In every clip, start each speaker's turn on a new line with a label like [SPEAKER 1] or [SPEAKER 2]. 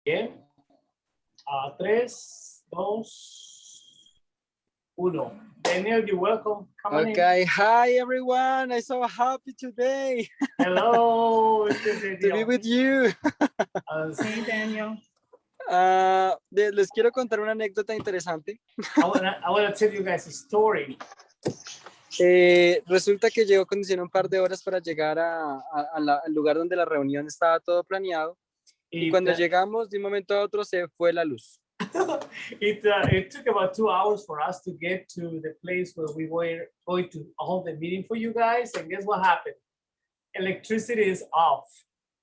[SPEAKER 1] Bien. 3, 2, 1. Daniel, you're welcome. Come on
[SPEAKER 2] Okay,
[SPEAKER 1] in.
[SPEAKER 2] hi everyone. I'm so happy today
[SPEAKER 1] Hello, Mr.
[SPEAKER 2] to be
[SPEAKER 1] Daniel.
[SPEAKER 2] with you.
[SPEAKER 1] Hey, Daniel.
[SPEAKER 2] Les quiero contar una anécdota interesante.
[SPEAKER 1] I wanna tell you guys a story.
[SPEAKER 2] Resulta que llevo conduciendo un par de horas para llegar al lugar donde la reunión estaba todo planeado. Y cuando llegamos, de un momento a otro se fue la luz.
[SPEAKER 1] It took about 2 hours for us to get to the place where we were going to hold the meeting for you guys. And guess what happened? Electricity is off.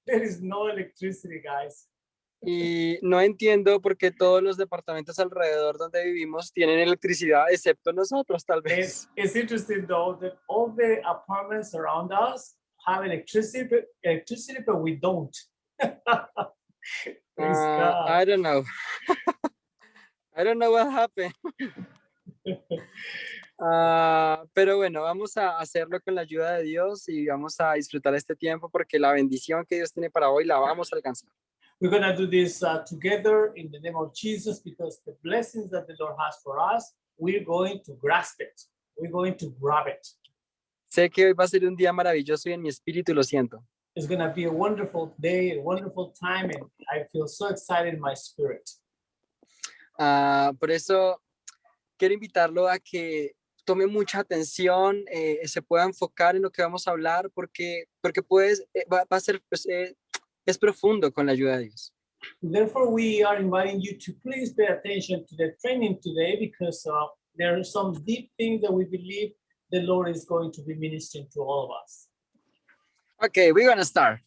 [SPEAKER 1] There is no electricity, guys.
[SPEAKER 2] Y no entiendo por qué todos los departamentos alrededor donde vivimos tienen electricidad, excepto nosotros, tal vez.
[SPEAKER 1] It's interesting though that all the apartments around us have electricity, but we don't. Praise God.
[SPEAKER 2] I don't know. I don't know what happened. Pero bueno, vamos a hacerlo con la ayuda de Dios y vamos a disfrutar este tiempo porque la bendición que Dios tiene para hoy la vamos a alcanzar.
[SPEAKER 1] We're going to do this together in the name of Jesus, because the blessings that the Lord has for us, we're going to grasp it. We're going to grab it.
[SPEAKER 2] Sé que hoy va a ser un día maravilloso y en mi espíritu lo siento.
[SPEAKER 1] It's going to be a wonderful day, a wonderful time, and I feel so excited in my spirit.
[SPEAKER 2] Por eso quiero invitarlo a que tome mucha atención, se pueda enfocar en lo que vamos a hablar, porque va a ser, pues, es profundo con la ayuda de Dios.
[SPEAKER 1] Therefore, we are inviting you to please pay attention to the training today, because there are some deep things that we believe the Lord is going to be ministering to all of us.
[SPEAKER 2] Okay, we're gonna start.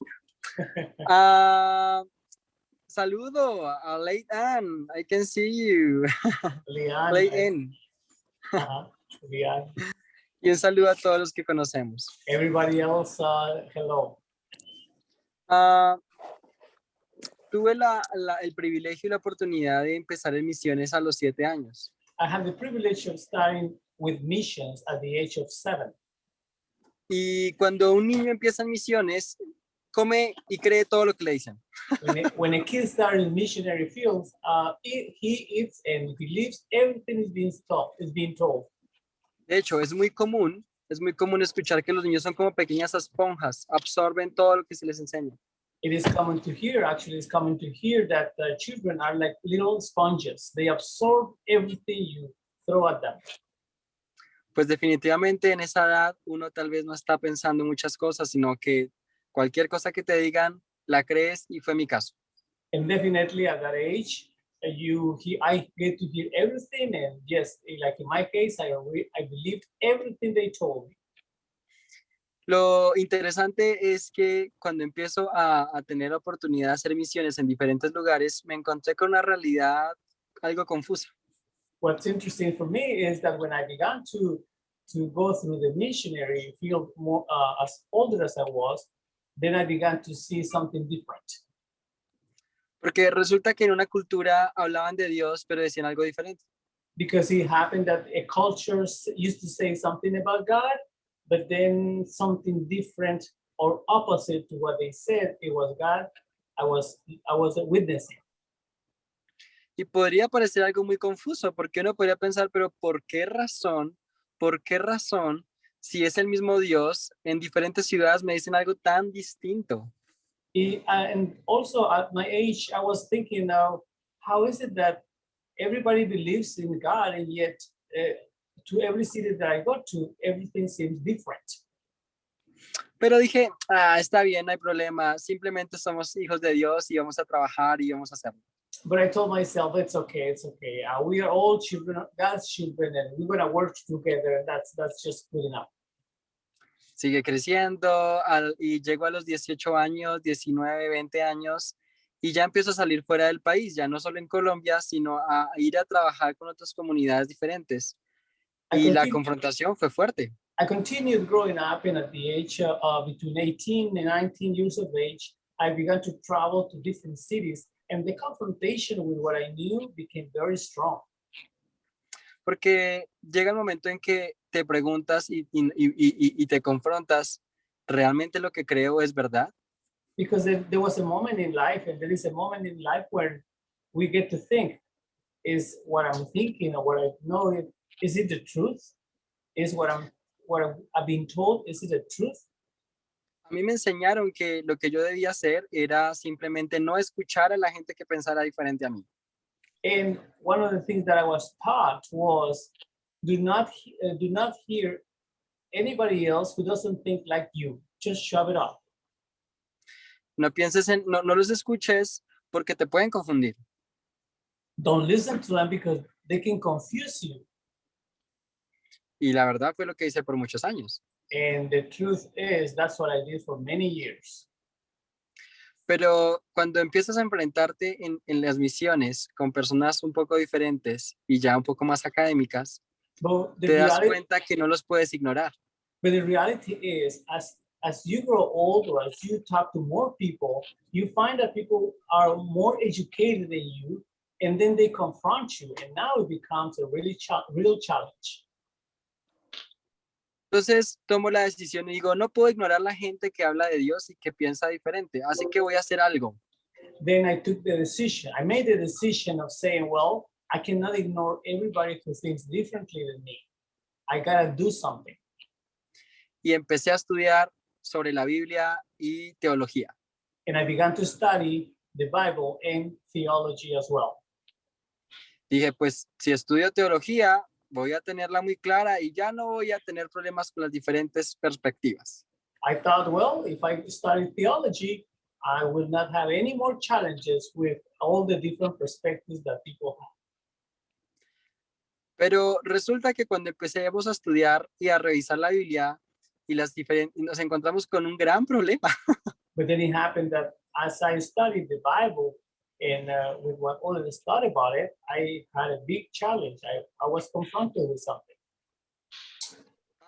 [SPEAKER 2] Saludo a Late Ann. I can see you.
[SPEAKER 1] Leanne.
[SPEAKER 2] Late in.
[SPEAKER 1] Leanne.
[SPEAKER 2] Y un saludo a todos los que conocemos.
[SPEAKER 1] Everybody else, hello.
[SPEAKER 2] Tuve el privilegio y la oportunidad de empezar en misiones a los 7 años.
[SPEAKER 1] I had the privilege of starting with missions at the age of 7.
[SPEAKER 2] Y cuando un niño empieza en misiones, come y cree todo lo que le dicen.
[SPEAKER 1] When a kid starts in missionary fields, he eats and believes everything is being told.
[SPEAKER 2] De hecho, es muy común escuchar que los niños son como pequeñas esponjas, absorben todo lo que se les enseña.
[SPEAKER 1] It is common to hear, that children are like little sponges. They absorb everything you throw at them.
[SPEAKER 2] Pues definitivamente en esa edad uno tal vez no está pensando muchas cosas, sino que cualquier cosa que te digan, la crees, y fue mi caso.
[SPEAKER 1] And definitely at that age, I get to hear everything, and yes, like in my case, I believed everything they told me.
[SPEAKER 2] Lo interesante es que cuando empiezo a tener la oportunidad de hacer misiones en diferentes lugares, me encontré con una realidad algo confusa.
[SPEAKER 1] What's interesting for me is that when I began to go through the missionary field more, as older as I was, then I began to see something different.
[SPEAKER 2] Porque resulta que en una cultura hablaban de Dios, pero decían algo diferente.
[SPEAKER 1] Because it happened that a culture used to say something about God, but then something different or opposite to what they said it was God, I was witnessing.
[SPEAKER 2] Y podría parecer algo muy confuso, porque uno podría pensar, pero ¿por qué razón, si es el mismo Dios, en diferentes ciudades me dicen algo tan distinto?
[SPEAKER 1] And also at my age, I was thinking now, how is it that everybody believes in God, and yet to every city that I go to, everything seems different?
[SPEAKER 2] Pero dije, está bien, no hay problema, simplemente somos hijos de Dios y vamos a trabajar y vamos a hacerlo.
[SPEAKER 1] But I told myself, it's okay. We are all children, God's children, and we're going to work together, and that's just good enough.
[SPEAKER 2] Sigue creciendo y llego a los 18 años, 19, 20 años, y ya empiezo a salir fuera del país, ya no solo en Colombia, sino a ir a trabajar con otras comunidades diferentes. Y la confrontación fue fuerte.
[SPEAKER 1] I continued growing up, and at the age between 18 and 19 years of age, I began to travel to different cities, and the confrontation with what I knew became very strong.
[SPEAKER 2] Porque llega el momento en que te preguntas y te confrontas, ¿realmente lo que creo es verdad?
[SPEAKER 1] Because there was a moment in life, and there is a moment in life where we get to think, is what I'm thinking or what I know, is it the truth? Is what I've been told, is it the truth?
[SPEAKER 2] A mí me enseñaron que lo que yo debía hacer era simplemente no escuchar a la gente que pensara diferente a mí.
[SPEAKER 1] And one of the things that I was taught was, do not hear anybody else who doesn't think like you. Just shove it off.
[SPEAKER 2] No pienses no los escuches porque te pueden confundir.
[SPEAKER 1] Don't listen to them because they can confuse you.
[SPEAKER 2] Y la verdad fue lo que hice por muchos años.
[SPEAKER 1] And the truth is, that's what I did for many years.
[SPEAKER 2] Pero cuando empiezas a enfrentarte en las misiones con personas un poco diferentes y ya un poco más académicas, te das cuenta que no los puedes ignorar.
[SPEAKER 1] But the reality is, as you grow older, as you talk to more people, you find that people are more educated than you, and then they confront you, and now it becomes a real challenge.
[SPEAKER 2] Entonces tomo la decisión y digo, no puedo ignorar la gente que habla de Dios y que piensa diferente, así que voy a hacer algo.
[SPEAKER 1] Then I made the decision of saying, well, I cannot ignore everybody who thinks differently than me. I gotta do something.
[SPEAKER 2] Y empecé a estudiar sobre la Biblia y teología.
[SPEAKER 1] And I began to study the Bible and theology as well.
[SPEAKER 2] Dije, pues si estudio teología, voy a tenerla muy clara y ya no voy a tener problemas con las diferentes perspectivas.
[SPEAKER 1] I thought, well, if I study theology, I will not have any more challenges with all the different perspectives that people have.
[SPEAKER 2] Pero resulta que cuando empecemos a estudiar y a revisar la Biblia y nos encontramos con un gran problema.
[SPEAKER 1] But then it happened that as I studied the Bible and with what Oliver studied about it, I had a big challenge. I was confronted with something.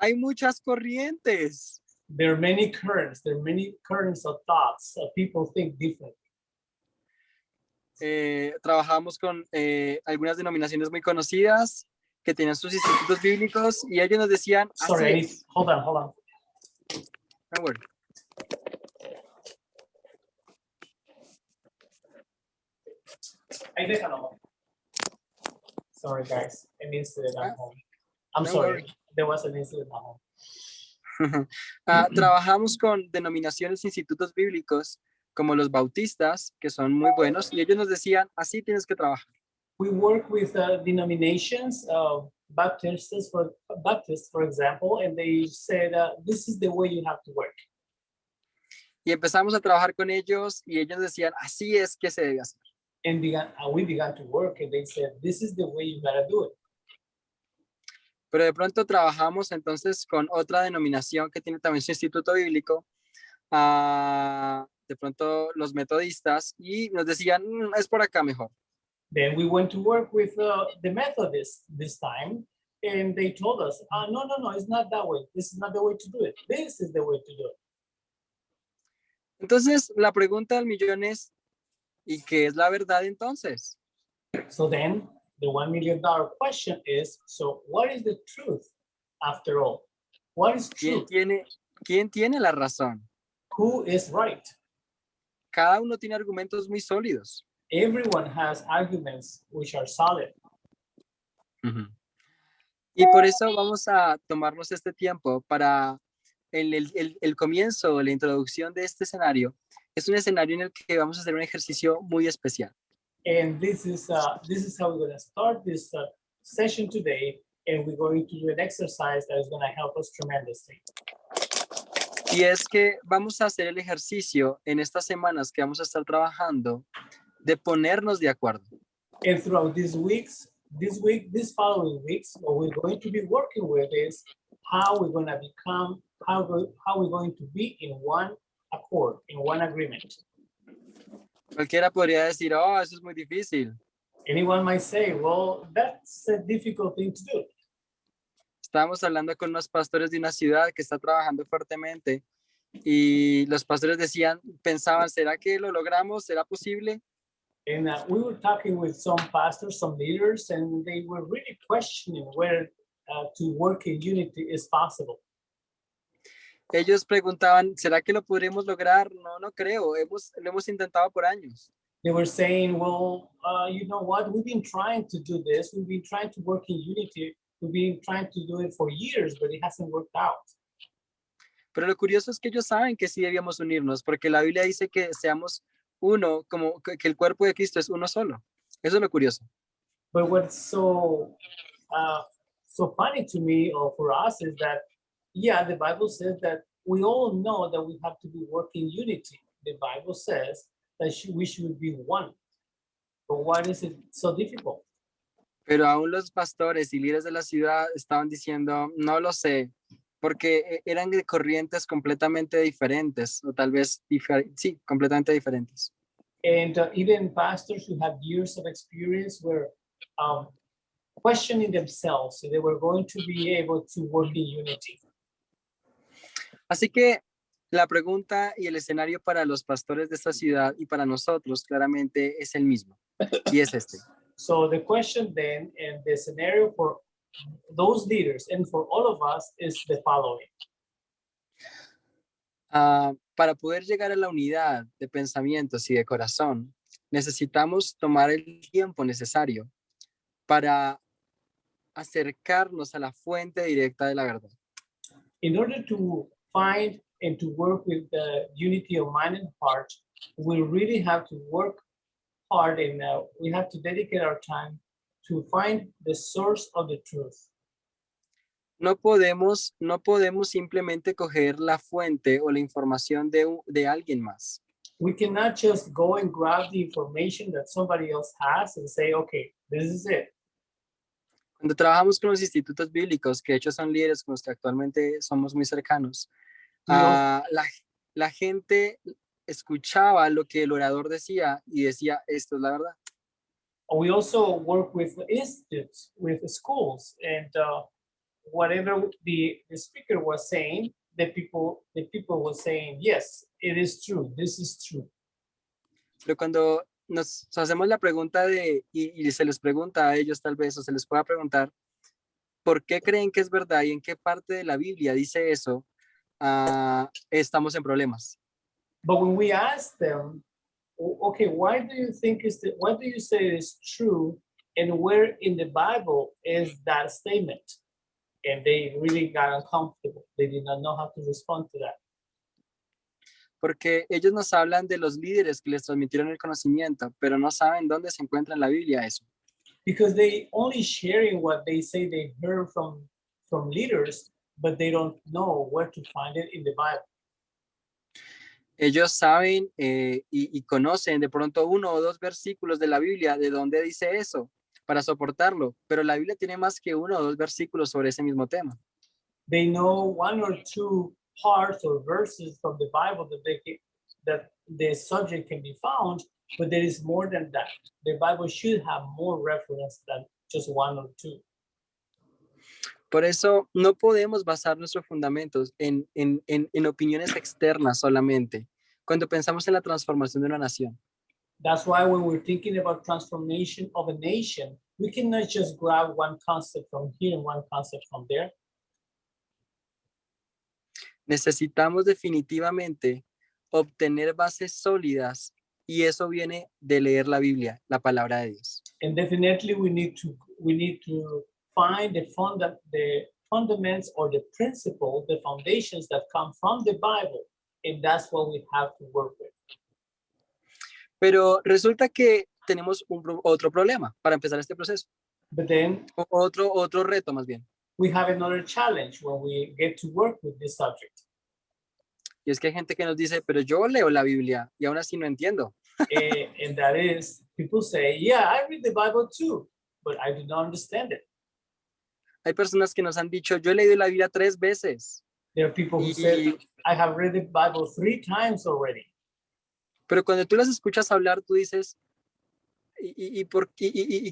[SPEAKER 2] Hay muchas corrientes.
[SPEAKER 1] There are many currents. There are many currents of thoughts. People think differently.
[SPEAKER 2] Trabajamos con algunas denominaciones muy conocidas que tenían sus institutos bíblicos y ellos nos decían,
[SPEAKER 1] sorry, hold on.
[SPEAKER 2] Don't worry.
[SPEAKER 1] Sorry, guys. An incident at home. I'm
[SPEAKER 2] Don't
[SPEAKER 1] sorry.
[SPEAKER 2] worry.
[SPEAKER 1] There was an incident at home.
[SPEAKER 2] Trabajamos con denominaciones, institutos bíblicos como los bautistas, que son muy buenos, y ellos nos decían, así tienes que trabajar.
[SPEAKER 1] We work with denominations, Baptists, for example, and they said, this is the way you have to work.
[SPEAKER 2] Y empezamos a trabajar con ellos y ellos decían, así es que se debe hacer.
[SPEAKER 1] And we began to work, and they said, this is the way you gotta do it.
[SPEAKER 2] Pero de pronto trabajamos entonces con otra denominación que tiene también su instituto bíblico, de pronto los metodistas, y nos decían, es por acá mejor.
[SPEAKER 1] Then we went to work with the Methodists this time, and they told us, no, it's not that way. This is not the way to do it. This is the way to do it.
[SPEAKER 2] Entonces, la pregunta del millón es, ¿y qué es la verdad entonces?
[SPEAKER 1] So then, the $1 million question is, so what is the truth after all? What is truth?
[SPEAKER 2] ¿Quién tiene la razón?
[SPEAKER 1] Who is right?
[SPEAKER 2] Cada uno tiene argumentos muy sólidos.
[SPEAKER 1] Everyone has arguments which are solid.
[SPEAKER 2] Y por eso vamos a tomarnos este tiempo para el comienzo, la introducción de este escenario. Es un escenario en el que vamos a hacer un ejercicio muy especial.
[SPEAKER 1] And this is how we're going to start this session today, and we're going to do an exercise that is going to help us tremendously.
[SPEAKER 2] Y es que vamos a hacer el ejercicio en estas semanas que vamos a estar trabajando de ponernos de acuerdo.
[SPEAKER 1] And throughout these following weeks, what we're going to be working with is how we're going to become, how we're going to be in one accord, in one agreement.
[SPEAKER 2] Cualquiera podría decir, oh, eso es muy difícil.
[SPEAKER 1] Anyone might say, well, that's a difficult thing to do.
[SPEAKER 2] Estábamos hablando con unos pastores de una ciudad que está trabajando fuertemente y los pastores pensaban, ¿será que lo logramos? ¿Será posible?
[SPEAKER 1] And we were talking with some pastors, some leaders, and they were really questioning whether to work in unity is possible.
[SPEAKER 2] Ellos preguntaban, ¿será que lo podremos lograr? No, no creo. Lo hemos intentado por años.
[SPEAKER 1] They were saying, well, you know what? We've been trying to do this. We've been trying to work in unity. We've been trying to do it for years, but it hasn't worked out.
[SPEAKER 2] Pero lo curioso es que ellos saben que sí debíamos unirnos, porque la Biblia dice que seamos uno, como que el cuerpo de Cristo es uno solo. Eso es lo curioso.
[SPEAKER 1] But what's so funny to me or for us is that, yeah, the Bible says that we all know that we have to be working unity. The Bible says that we should be one. But why is it so difficult?
[SPEAKER 2] Pero aún los pastores y líderes de la ciudad estaban diciendo, no lo sé, porque eran de corrientes completamente diferentes, o tal vez, sí, completamente diferentes.
[SPEAKER 1] And even pastors who have years of experience were questioning themselves if they were going to be able to work in unity.
[SPEAKER 2] Así que la pregunta y el escenario para los pastores de esta ciudad y para nosotros claramente es el mismo, y es este.
[SPEAKER 1] So the question then and the scenario for those leaders and for all of us is the following.
[SPEAKER 2] Para poder llegar a la unidad de pensamientos y de corazón, necesitamos tomar el tiempo necesario para acercarnos a la fuente directa de la verdad.
[SPEAKER 1] In order to find and to work with the unity of mind and heart, we really have to work hard and we have to dedicate our time to find the source of the truth.
[SPEAKER 2] No podemos simplemente coger la fuente o la información de alguien más.
[SPEAKER 1] We cannot just go and grab the information that somebody else has and say, okay, this is it.
[SPEAKER 2] Cuando trabajamos con los institutos bíblicos, que de hecho son líderes con los que actualmente somos muy cercanos, la gente escuchaba lo que el orador decía y decía, esto es la verdad.
[SPEAKER 1] We also work with institutes, with schools, and whatever the speaker was saying, the people were saying, yes, it is true, this is true.
[SPEAKER 2] Pero cuando nos hacemos la pregunta y se les pregunta a ellos tal vez, o se les pueda preguntar, ¿por qué creen que es verdad y en qué parte de la Biblia dice eso? Estamos en problemas.
[SPEAKER 1] But when we ask them, okay, why do you say it is true, and where in the Bible is that statement? And they really got uncomfortable. They did not know how to respond to that.
[SPEAKER 2] Porque ellos nos hablan de los líderes que les transmitieron el conocimiento, pero no saben dónde se encuentra en la Biblia eso.
[SPEAKER 1] Because they only sharing what they say they heard from leaders, but they don't know where to find it in the Bible.
[SPEAKER 2] Ellos saben y conocen de pronto 1 o 2 versículos de la Biblia de dónde dice eso para soportarlo, pero la Biblia tiene más que 1 o 2 versículos sobre ese mismo tema.
[SPEAKER 1] They know 1 or 2 parts or verses from the Bible that the subject can be found, but there is more than that. The Bible should have more reference than just 1 or 2.
[SPEAKER 2] Por eso no podemos basar nuestros fundamentos en opiniones externas solamente cuando pensamos en la transformación de una nación.
[SPEAKER 1] That's why when we're thinking about transformation of a nation, we cannot just grab one concept from here and one concept from there.
[SPEAKER 2] Necesitamos definitivamente obtener bases sólidas y eso viene de leer la Biblia, la palabra de Dios.
[SPEAKER 1] And definitely we need to find the fundaments or the principles, the foundations that come from the Bible, and that's what we have to work with.
[SPEAKER 2] Pero resulta que tenemos otro problema para empezar este proceso.
[SPEAKER 1] But then
[SPEAKER 2] otro reto más bien.
[SPEAKER 1] We have another challenge when we get to work with this subject.
[SPEAKER 2] Y es que hay gente que nos dice, pero yo leo la Biblia y aún así no entiendo.
[SPEAKER 1] And that is, people say, yeah, I read the Bible too, but I do not understand it.
[SPEAKER 2] Hay personas que nos han dicho, yo he leído la Biblia 3 veces.
[SPEAKER 1] There are people who say, I have read the Bible 3 times already.
[SPEAKER 2] Pero cuando tú las escuchas hablar, tú dices, ¿y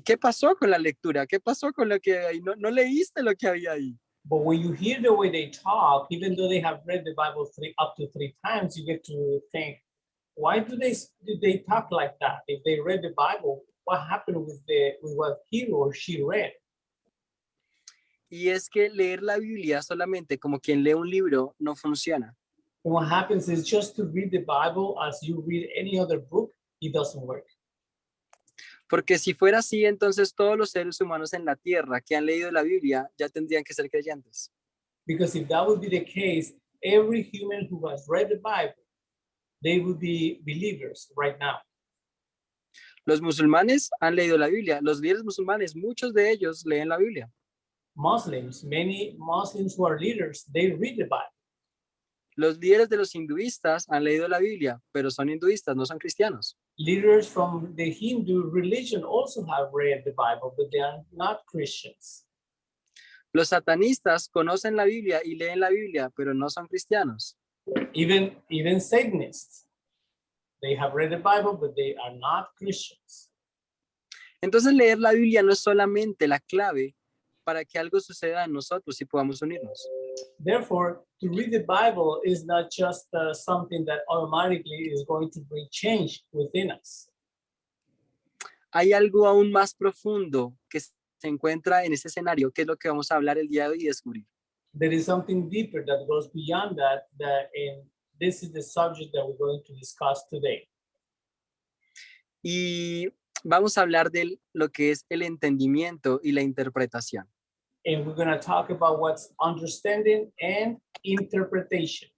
[SPEAKER 2] qué pasó con la lectura? ¿Qué pasó con lo que hay? No leíste lo que había ahí.
[SPEAKER 1] But when you hear the way they talk, even though they have read the Bible up to 3 times, you get to think, why do they talk like that? If they read the Bible, what happened with what he or she read?
[SPEAKER 2] Y es que leer la Biblia solamente como quien lee un libro no funciona.
[SPEAKER 1] And what happens is just to read the Bible as you read any other book, it doesn't work.
[SPEAKER 2] Porque si fuera así, entonces todos los seres humanos en la tierra que han leído la Biblia ya tendrían que ser creyentes.
[SPEAKER 1] Because if that would be the case, every human who has read the Bible, they would be believers right now.
[SPEAKER 2] Los musulmanes han leído la Biblia. Los líderes musulmanes, muchos de ellos leen la Biblia.
[SPEAKER 1] Muslims, many Muslims who are leaders, they read the Bible.
[SPEAKER 2] Los líderes de los hinduistas han leído la Biblia, pero son hinduistas, no son cristianos.
[SPEAKER 1] Leaders from the Hindu religion also have read the Bible, but they are not Christians.
[SPEAKER 2] Los satanistas conocen la Biblia y leen la Biblia, pero no son cristianos.
[SPEAKER 1] Even Satanists, they have read the Bible, but they are not Christians.
[SPEAKER 2] Entonces leer la Biblia no es solamente la clave para que algo suceda en nosotros y podamos unirnos.
[SPEAKER 1] Therefore, to read the Bible is not just something that automatically is going to bring change within us.
[SPEAKER 2] Hay algo aún más profundo que se encuentra en ese escenario, que es lo que vamos a hablar el día de hoy y descubrir.
[SPEAKER 1] There is something deeper that goes beyond that, and this is the subject that we're going to discuss today.
[SPEAKER 2] Y vamos a hablar de lo que es el entendimiento y la interpretación.
[SPEAKER 1] And we're going to talk about what's understanding and interpretation.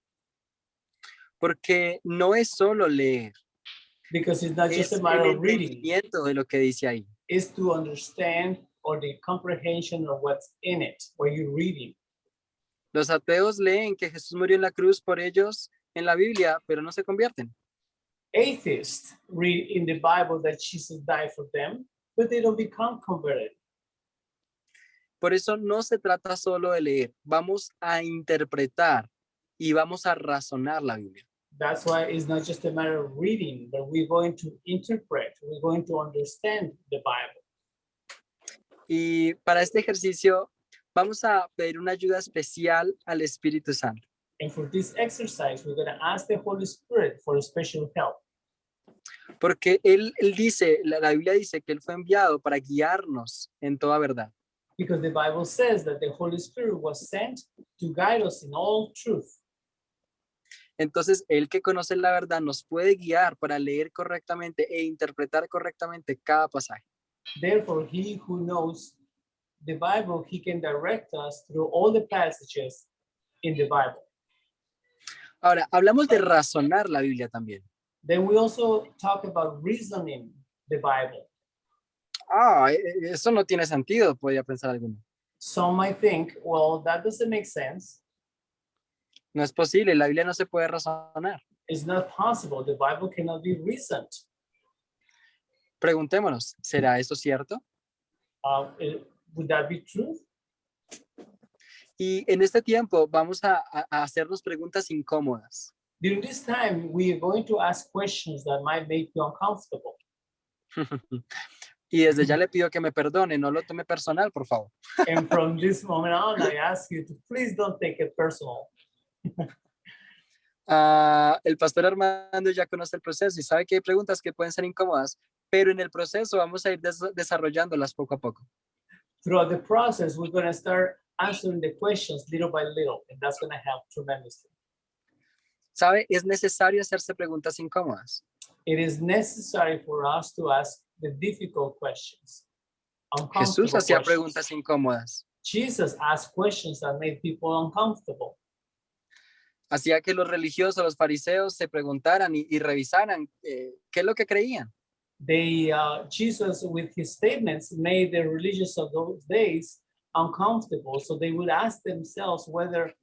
[SPEAKER 2] Porque no es solo leer,
[SPEAKER 1] Because it's not
[SPEAKER 2] es
[SPEAKER 1] just a
[SPEAKER 2] el
[SPEAKER 1] matter of reading,
[SPEAKER 2] entendimiento de lo que dice ahí.
[SPEAKER 1] it's to understand or the comprehension of what's in it, what you're reading.
[SPEAKER 2] Los ateos leen que Jesús murió en la cruz por ellos en la Biblia, pero no se convierten.
[SPEAKER 1] Atheists read in the Bible that Jesus died for them, but they don't become converted.
[SPEAKER 2] Por eso no se trata solo de leer, vamos a interpretar y vamos a razonar la Biblia.
[SPEAKER 1] That's why it's not just a matter of reading, but we're going to interpret, we're going to understand the Bible.
[SPEAKER 2] Y para este ejercicio vamos a pedir una ayuda especial al Espíritu Santo.
[SPEAKER 1] And for this exercise, we're going to ask the Holy Spirit for special help.
[SPEAKER 2] Porque él dice, la Biblia dice que Él fue enviado para guiarnos en toda verdad.
[SPEAKER 1] Because the Bible says that the Holy Spirit was sent to guide us in all truth.
[SPEAKER 2] Entonces, Él que conoce la verdad nos puede guiar para leer correctamente e interpretar correctamente cada pasaje.
[SPEAKER 1] Therefore, he who knows the Bible, he can direct us through all the passages in the Bible.
[SPEAKER 2] Ahora, hablamos de razonar la Biblia también.
[SPEAKER 1] Then we also talk about reasoning the Bible.
[SPEAKER 2] Eso no tiene sentido, podría pensar alguno.
[SPEAKER 1] Some might think, well, that doesn't make sense.
[SPEAKER 2] No es posible, la Biblia no se puede razonar.
[SPEAKER 1] It's not possible. The Bible cannot be reasoned.
[SPEAKER 2] Preguntémonos, ¿será eso cierto?
[SPEAKER 1] Would that be true?
[SPEAKER 2] Y en este tiempo vamos a hacernos preguntas incómodas.
[SPEAKER 1] During this time, we are going to ask questions that might make you uncomfortable.
[SPEAKER 2] Y desde ya le pido que me perdone, no lo tome personal, por favor.
[SPEAKER 1] And from this moment on, I ask you to please don't take it personal.
[SPEAKER 2] El pastor Armando ya conoce el proceso y sabe que hay preguntas que pueden ser incómodas, pero en el proceso vamos a ir desarrollándolas poco a poco.
[SPEAKER 1] Throughout the process, we're going to start answering the questions little by little, and that's going to help tremendously.
[SPEAKER 2] ¿Sabe? Es necesario hacerse preguntas incómodas.
[SPEAKER 1] It is necessary for us to ask the difficult questions.
[SPEAKER 2] Jesús hacía preguntas incómodas.
[SPEAKER 1] Jesus asked questions that made people uncomfortable.
[SPEAKER 2] Hacía que los religiosos, los fariseos se preguntaran y revisaran qué es lo que creían.
[SPEAKER 1] Jesus, with his statements, made the religious of those days uncomfortable. So they would ask themselves whether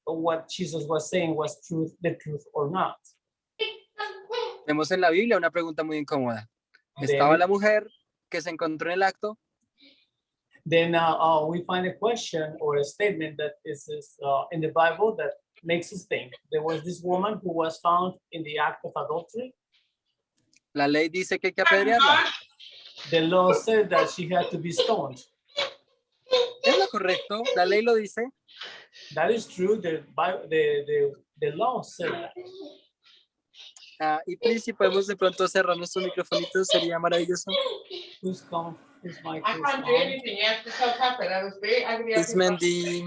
[SPEAKER 1] what Jesus was saying was the truth or not.
[SPEAKER 2] Vemos en la Biblia una pregunta muy incómoda. ¿Estaba la mujer que se encontró en el acto?
[SPEAKER 1] Then we find a question or a statement that is in the Bible that makes us think. There was this woman who was found in the act of adultery.
[SPEAKER 2] La ley dice que hay que apedrearla.
[SPEAKER 1] The law said that she had to be stoned.
[SPEAKER 2] ¿Es lo correcto? ¿La ley lo dice?
[SPEAKER 1] That is true. The law said that.
[SPEAKER 2] Y please, si podemos de pronto cerrar nuestros microfonitos, sería maravilloso.
[SPEAKER 1] Who's come His mic
[SPEAKER 3] I
[SPEAKER 1] is
[SPEAKER 3] can't do
[SPEAKER 1] on.
[SPEAKER 3] anything. You have to tell Papa. That was very ugly.
[SPEAKER 2] It's Mandy.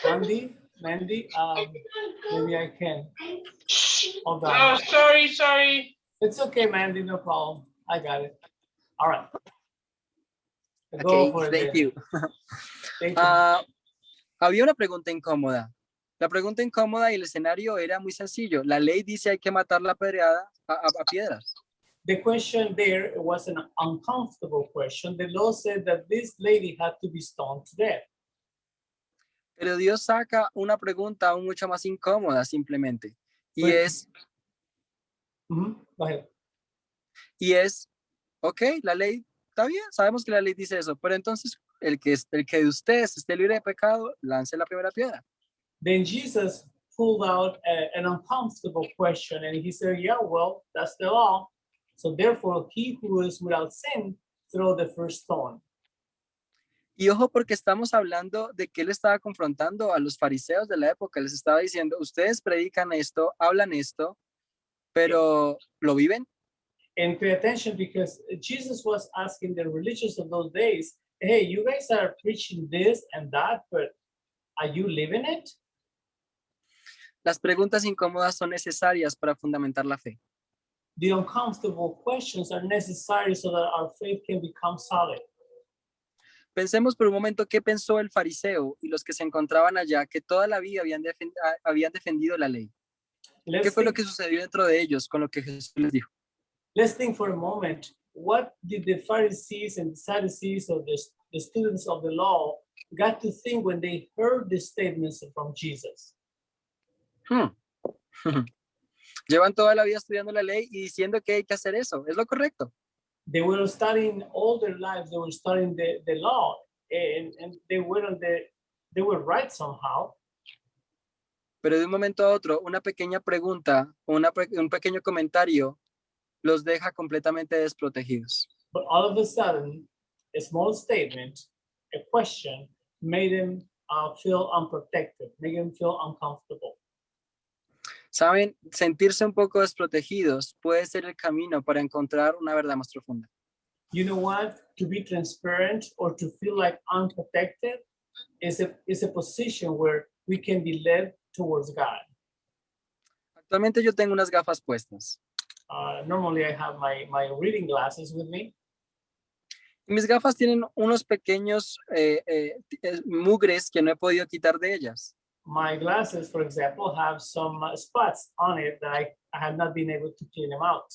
[SPEAKER 1] Mandy, maybe I can. Hold on.
[SPEAKER 3] Oh, sorry.
[SPEAKER 1] It's okay, Mandy, no problem. I got it. All right. Go
[SPEAKER 2] Okay,
[SPEAKER 1] for it
[SPEAKER 2] thank
[SPEAKER 1] then.
[SPEAKER 2] you.
[SPEAKER 1] Thank you.
[SPEAKER 2] Había una pregunta incómoda. La pregunta incómoda y el escenario era muy sencillo. La ley dice hay que matar la pedrada a piedras.
[SPEAKER 1] The question there was an uncomfortable question. The law said that this lady had to be stoned to death.
[SPEAKER 2] Pero Dios saca una pregunta aún mucho más incómoda simplemente. Y
[SPEAKER 1] Pues- Go ahead.
[SPEAKER 2] Ok, la ley está bien, sabemos que la ley dice eso, pero entonces el que de ustedes esté libre de pecado, lance la primera piedra.
[SPEAKER 1] Then Jesus pulled out an uncomfortable question and he said, yeah, well, that's the law. So therefore, he who is without sin, throw the first stone.
[SPEAKER 2] Y ojo, porque estamos hablando de que él estaba confrontando a los fariseos de la época, les estaba diciendo, ustedes predican esto, hablan esto, pero ¿lo viven?
[SPEAKER 1] And pay attention because Jesus was asking the religious of those days, hey, you guys are preaching this and that, but are you living it?
[SPEAKER 2] Las preguntas incómodas son necesarias para fundamentar la fe.
[SPEAKER 1] The uncomfortable questions are necessary so that our faith can become solid.
[SPEAKER 2] Pensemos por un momento qué pensó el fariseo y los que se encontraban allá, que toda la vida habían defendido la ley. ¿Qué fue lo que sucedió dentro de ellos con lo que Jesús les dijo?
[SPEAKER 1] Let's think for a moment. What did the Pharisees and Sadducees or the students of the law got to think when they heard the statements from Jesus?
[SPEAKER 2] Llevan toda la vida estudiando la ley y diciendo que hay que hacer eso. ¿Es lo correcto?
[SPEAKER 1] They were studying all their lives. They were studying the law, and they were right somehow.
[SPEAKER 2] Pero de un momento a otro, una pequeña pregunta, un pequeño comentario los deja completamente desprotegidos.
[SPEAKER 1] But all of a sudden, a small statement, a question, made them feel unprotected, made them feel uncomfortable.
[SPEAKER 2] Saben, sentirse un poco desprotegidos puede ser el camino para encontrar una verdad más profunda.
[SPEAKER 1] You know what? To be transparent or to feel like unprotected is a position where we can be led towards God.
[SPEAKER 2] Actualmente yo tengo unas gafas puestas.
[SPEAKER 1] Normally I have my reading glasses with me.
[SPEAKER 2] Mis gafas tienen unos pequeños mugres que no he podido quitar de ellas.
[SPEAKER 1] My glasses, for example, have some spots on it that I have not been able to clean them out.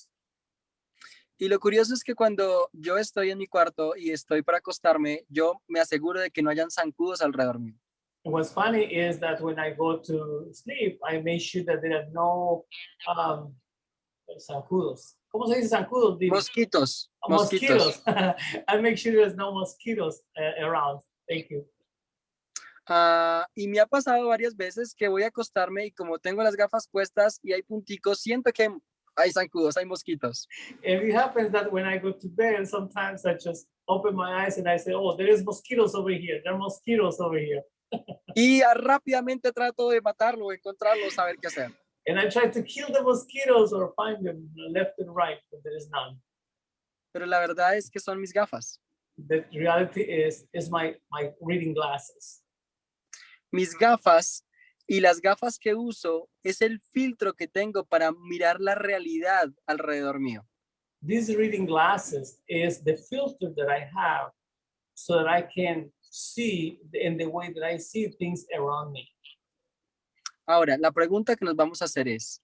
[SPEAKER 2] Y lo curioso es que cuando yo estoy en mi cuarto y estoy para acostarme, yo me aseguro de que no hayan zancudos alrededor mío.
[SPEAKER 1] And what's funny is that when I go to sleep, I make sure that there are no zancudos. ¿Cómo se dice zancudos?
[SPEAKER 2] Mosquitos.
[SPEAKER 1] Mosquitoes. I make sure there's no mosquitoes around. Thank you.
[SPEAKER 2] Y me ha pasado varias veces que voy a acostarme y como tengo las gafas puestas y hay punticos, siento que hay zancudos, hay mosquitos.
[SPEAKER 1] And it happens that when I go to bed, sometimes I just open my eyes and I say, oh, there is mosquitoes over here. There are mosquitoes over here.
[SPEAKER 2] Y rápidamente trato de matarlo, encontrarlo, saber qué hacer.
[SPEAKER 1] And I try to kill the mosquitoes or find them left and right, but there is none.
[SPEAKER 2] Pero la verdad es que son mis gafas.
[SPEAKER 1] The reality is my reading glasses.
[SPEAKER 2] Mis gafas y las gafas que uso es el filtro que tengo para mirar la realidad alrededor mío.
[SPEAKER 1] These reading glasses is the filter that I have so that I can see in the way that I see things around me.
[SPEAKER 2] Ahora, la pregunta que nos vamos a hacer es,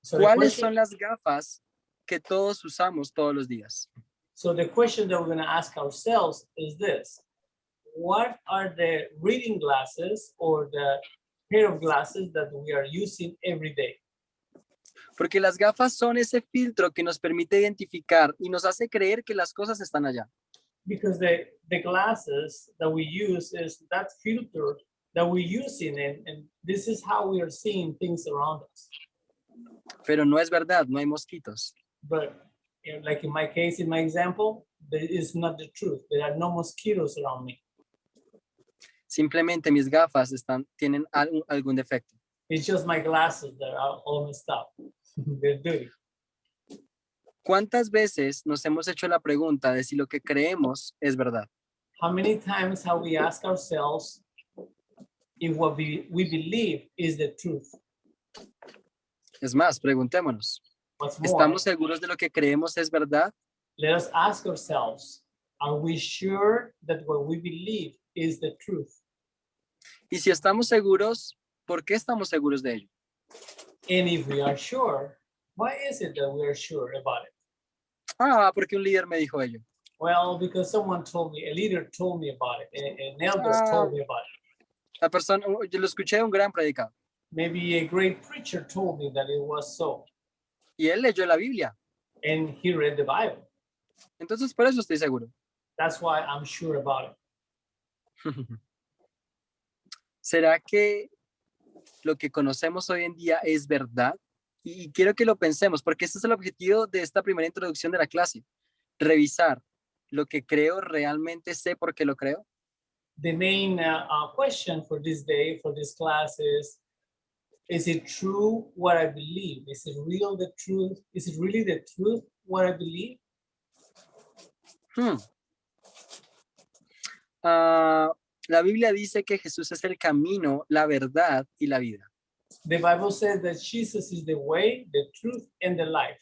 [SPEAKER 1] So the
[SPEAKER 2] ¿cuáles
[SPEAKER 1] question-
[SPEAKER 2] son las gafas que todos usamos todos los días?
[SPEAKER 1] So the question that we're going to ask ourselves is this: what are the reading glasses or the pair of glasses that we are using every day?
[SPEAKER 2] Porque las gafas son ese filtro que nos permite identificar y nos hace creer que las cosas están allá.
[SPEAKER 1] Because the glasses that we use is that filter that we're using, and this is how we are seeing things around us.
[SPEAKER 2] Pero no es verdad, no hay mosquitos.
[SPEAKER 1] But like in my case, in my example, that is not the truth. There are no mosquitoes around me.
[SPEAKER 2] Simplemente mis gafas tienen algún defecto.
[SPEAKER 1] It's just my glasses that are all messed up. They're dirty.
[SPEAKER 2] ¿Cuántas veces nos hemos hecho la pregunta de si lo que creemos es verdad?
[SPEAKER 1] How many times have we asked ourselves if what we believe is the truth?
[SPEAKER 2] Es más, preguntémonos,
[SPEAKER 1] What's more,
[SPEAKER 2] ¿estamos seguros de lo que creemos es verdad?
[SPEAKER 1] let us ask ourselves, are we sure that what we believe is the truth?
[SPEAKER 2] Y si estamos seguros, ¿por qué estamos seguros de ello?
[SPEAKER 1] And if we are sure, why is it that we are sure about it?
[SPEAKER 2] Porque un líder me dijo ello.
[SPEAKER 1] Well, because someone told me, a leader told me about it, an elder told me about it.
[SPEAKER 2] La persona, yo lo escuché de un gran predicador
[SPEAKER 1] Maybe a great preacher told me that it was so,
[SPEAKER 2] y él leyó la Biblia.
[SPEAKER 1] and he read the Bible.
[SPEAKER 2] Entonces, por eso estoy seguro.
[SPEAKER 1] That's why I'm sure about it.
[SPEAKER 2] ¿Será que lo que conocemos hoy en día es verdad? Y quiero que lo pensemos, porque este es el objetivo de esta primera introducción de la clase. Revisar lo que creo, realmente sé por qué lo creo.
[SPEAKER 1] The main question for this day, for this class is it true what I believe? Is it real the truth? Is it really the truth what I believe?
[SPEAKER 2] La Biblia dice que Jesús es el camino, la verdad y la vida.
[SPEAKER 1] The Bible says that Jesus is the way, the truth, and the life.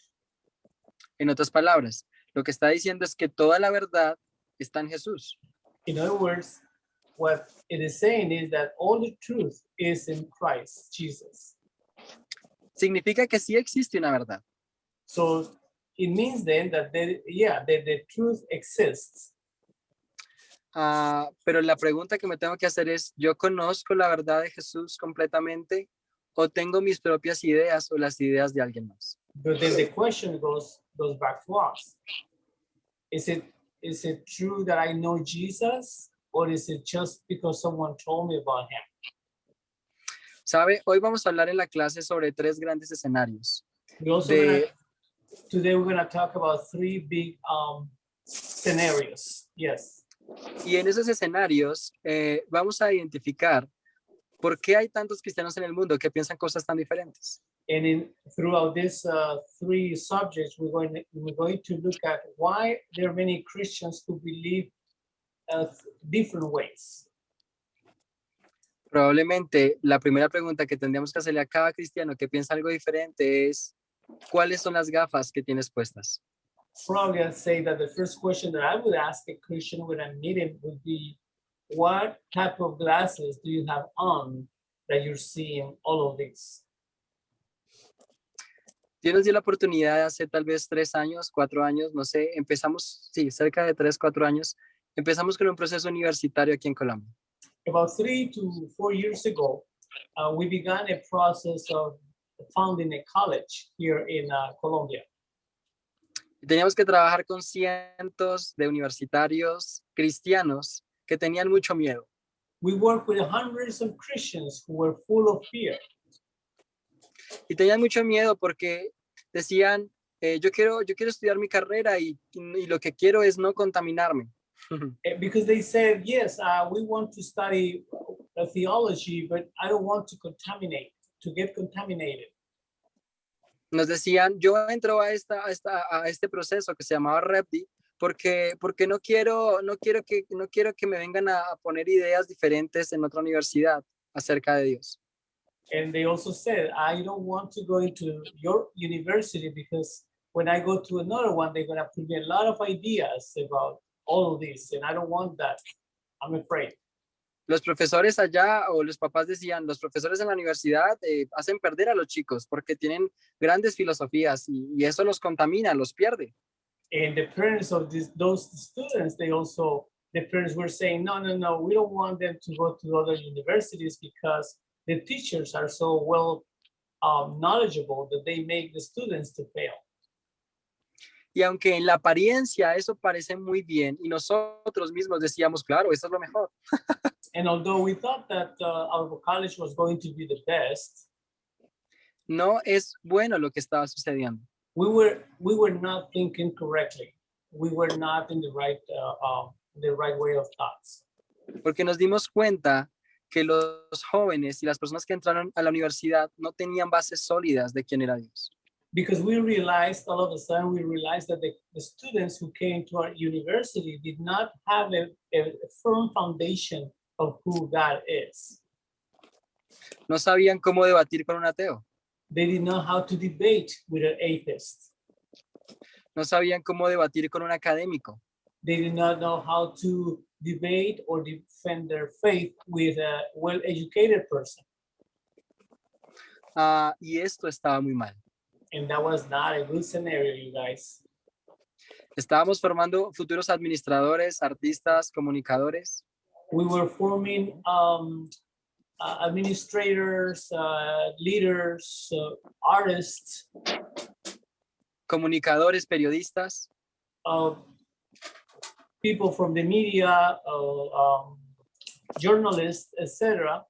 [SPEAKER 2] En otras palabras, lo que está diciendo es que toda la verdad está en Jesús.
[SPEAKER 1] In other words, what it is saying is that all the truth is in Christ Jesus.
[SPEAKER 2] Significa que sí existe una verdad.
[SPEAKER 1] So it means then that the truth exists.
[SPEAKER 2] Pero la pregunta que me tengo que hacer es, ¿yo conozco la verdad de Jesús completamente o tengo mis propias ideas o las ideas de alguien más?
[SPEAKER 1] But then the question goes back to us. Is it true that I know Jesus, or is it just because someone told me about him?
[SPEAKER 2] ¿Sabe? Hoy vamos a hablar en la clase sobre 3 grandes escenarios.
[SPEAKER 1] Today we're going to talk about 3 big scenarios. Yes.
[SPEAKER 2] Y en esos escenarios vamos a identificar por qué hay tantos cristianos en el mundo que piensan cosas tan diferentes.
[SPEAKER 1] And throughout these 3 subjects, we're going to look at why there are many Christians who believe different ways.
[SPEAKER 2] Probablemente la primera pregunta que tendríamos que hacerle a cada cristiano que piensa algo diferente es, ¿cuáles son las gafas que tienes puestas?
[SPEAKER 1] Probably I'd say that the first question that I would ask a Christian when I meet him would be, what type of glasses do you have on that you're seeing all of this?
[SPEAKER 2] Dios nos dio la oportunidad de hace tal vez 3 años, 4 años, no sé, empezamos, sí, cerca de 3, 4 años, empezamos con un proceso universitario aquí en Colombia.
[SPEAKER 1] About 3 to 4 years ago, we began a process of founding a college here in Colombia.
[SPEAKER 2] Teníamos que trabajar con cientos de universitarios cristianos que tenían mucho miedo.
[SPEAKER 1] We worked with hundreds of Christians who were full of fear.
[SPEAKER 2] Y tenían mucho miedo porque decían, yo quiero estudiar mi carrera y lo que quiero es no contaminarme.
[SPEAKER 1] Because they said, yes, we want to study theology, but I don't want to get contaminated.
[SPEAKER 2] Nos decían, yo entro a este proceso que se llamaba REPDI porque no quiero que me vengan a poner ideas diferentes en otra universidad acerca de Dios.
[SPEAKER 1] And they also said, I don't want to go into your university because when I go to another one, they're going to put me a lot of ideas about all of this, and I don't want that. I'm afraid.
[SPEAKER 2] Los profesores allá o los papás decían, los profesores en la universidad hacen perder a los chicos porque tienen grandes filosofías y eso los contamina, los pierde.
[SPEAKER 1] And the parents of those students, the parents were saying, no, we don't want them to go to other universities because the teachers are so well knowledgeable that they make the students to fail.
[SPEAKER 2] Y aunque en la apariencia eso parece muy bien y nosotros mismos decíamos, claro, eso es lo mejor.
[SPEAKER 1] And although we thought that our college was going to be the best,
[SPEAKER 2] no es bueno lo que estaba sucediendo.
[SPEAKER 1] We were not thinking correctly. We were not in the right way of thoughts.
[SPEAKER 2] Porque nos dimos cuenta que los jóvenes y las personas que entraron a la universidad no tenían bases sólidas de quién era Dios.
[SPEAKER 1] Because we realized all of a sudden, we realized that the students who came to our university did not have a firm foundation of who God is.
[SPEAKER 2] No sabían cómo debatir con un ateo.
[SPEAKER 1] They didn't know how to debate with an atheist.
[SPEAKER 2] No sabían cómo debatir con un académico.
[SPEAKER 1] They did not know how to debate or defend their faith with a well-educated person.
[SPEAKER 2] Y esto estaba muy mal.
[SPEAKER 1] And that was not a good scenario, you guys.
[SPEAKER 2] Estábamos formando futuros administradores, artistas, comunicadores.
[SPEAKER 1] We were forming administrators, leaders, artists,
[SPEAKER 2] Comunicadores, periodistas,
[SPEAKER 1] people from the media, journalists, etc.,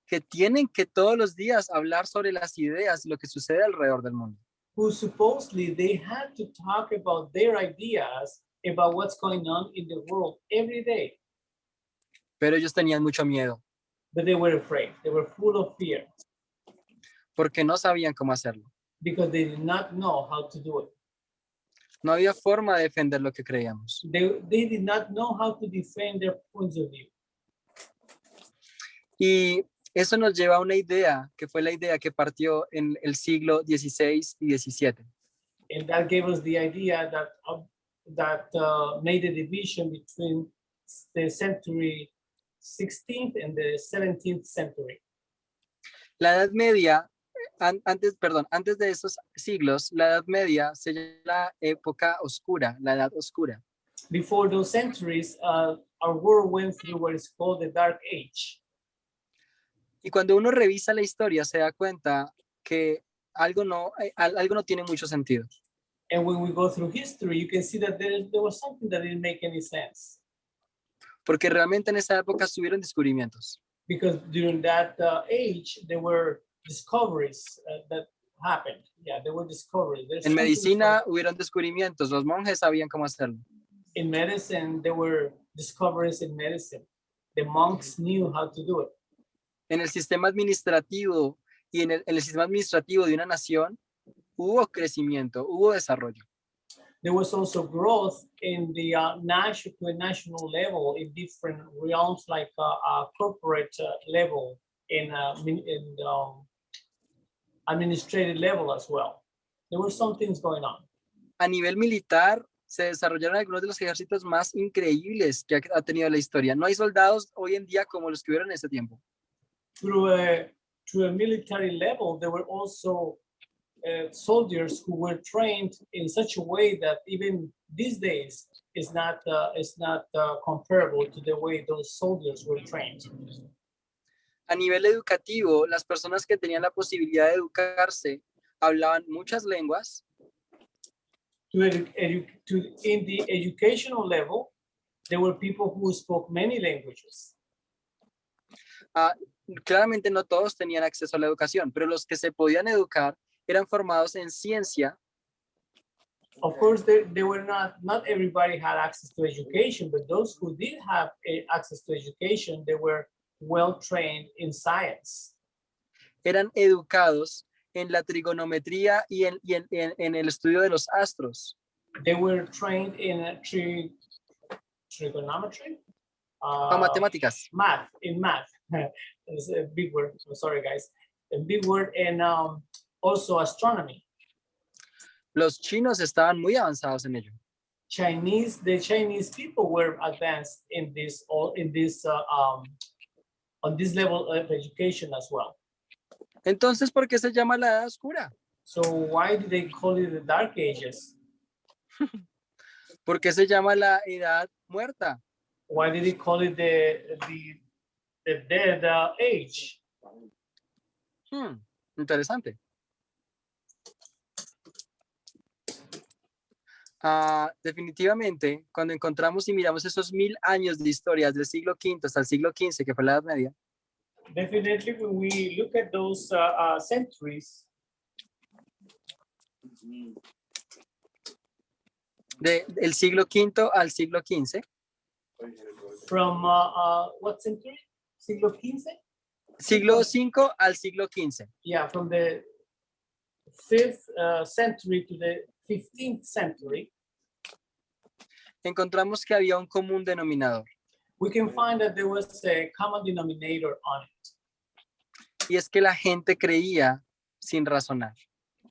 [SPEAKER 2] que tienen que todos los días hablar sobre las ideas y lo que sucede alrededor del mundo.
[SPEAKER 1] who supposedly they had to talk about their ideas about what's going on in the world every day.
[SPEAKER 2] Pero ellos tenían mucho miedo
[SPEAKER 1] But they were afraid. They were full of fear
[SPEAKER 2] porque no sabían cómo hacerlo.
[SPEAKER 1] because they did not know how to do it.
[SPEAKER 2] No había forma de defender lo que creíamos.
[SPEAKER 1] They did not know how to defend their points of view.
[SPEAKER 2] Y eso nos lleva a una idea, que fue la idea que partió en el siglo XVI y XVII.
[SPEAKER 1] And that gave us the idea that made a division between the century 16th and the 17th century.
[SPEAKER 2] La Edad Media, antes de esos siglos, la Edad Media se llama la época oscura, la Edad Oscura.
[SPEAKER 1] Before those centuries, our world went through what is called the Dark Age.
[SPEAKER 2] Y cuando uno revisa la historia, se da cuenta que algo no tiene mucho sentido.
[SPEAKER 1] And when we go through history, you can see that there was something that didn't make any sense.
[SPEAKER 2] Porque realmente en esa época estuvieron descubrimientos.
[SPEAKER 1] Because during that age, there were discoveries that happened. Yeah, there were discoveries. There's
[SPEAKER 2] En
[SPEAKER 1] something
[SPEAKER 2] medicina hubieron descubrimientos, los monjes sabían cómo hacerlo.
[SPEAKER 1] in medicine, there were discoveries in medicine. The monks knew how to do it.
[SPEAKER 2] En el sistema administrativo y en el sistema administrativo de una nación hubo crecimiento, hubo desarrollo.
[SPEAKER 1] There was also growth in the national level in different realms, like corporate level, in administrative level as well. There were some things going on.
[SPEAKER 2] A nivel militar se desarrollaron algunos de los ejércitos más increíbles que ha tenido la historia. No hay soldados hoy en día como los que hubieron en ese tiempo.
[SPEAKER 1] Through a military level, there were also soldiers who were trained in such a way that even these days is not comparable to the way those soldiers were trained.
[SPEAKER 2] A nivel educativo, las personas que tenían la posibilidad de educarse hablaban muchas lenguas.
[SPEAKER 1] In the educational level, there were people who spoke many languages.
[SPEAKER 2] Claramente no todos tenían acceso a la educación, pero los que se podían educar eran formados en ciencia.
[SPEAKER 1] Of course, they were not everybody had access to education, but those who did have access to education, they were well trained in science.
[SPEAKER 2] Eran educados en la trigonometría y en el estudio de los astros.
[SPEAKER 1] They were trained in trigonometry.
[SPEAKER 2] Matemáticas.
[SPEAKER 1] Math. It's a big word. I'm sorry, guys. A big word, and also astronomy.
[SPEAKER 2] Los chinos estaban muy avanzados en ello.
[SPEAKER 1] The Chinese people were advanced on this level of education as well.
[SPEAKER 2] Entonces, ¿por qué se llama la Edad Oscura?
[SPEAKER 1] So why do they call it the Dark Ages?
[SPEAKER 2] ¿Por qué se llama la Edad Muerta?
[SPEAKER 1] Why did they call it the Dead Age?
[SPEAKER 2] Interesante. Definitivamente, cuando encontramos y miramos esos 1000 años de historias del siglo V hasta el siglo XV, que fue la Edad Media,
[SPEAKER 1] Definitely, when we look at those centuries,
[SPEAKER 2] del siglo V al siglo XV,
[SPEAKER 1] from what century? Siglo XV?
[SPEAKER 2] siglo V al siglo XV,
[SPEAKER 1] Yeah, from 5th century to the 15th century,
[SPEAKER 2] encontramos que había un común denominador,
[SPEAKER 1] we can find that there was a common denominator on it.
[SPEAKER 2] y es que la gente creía sin razonar.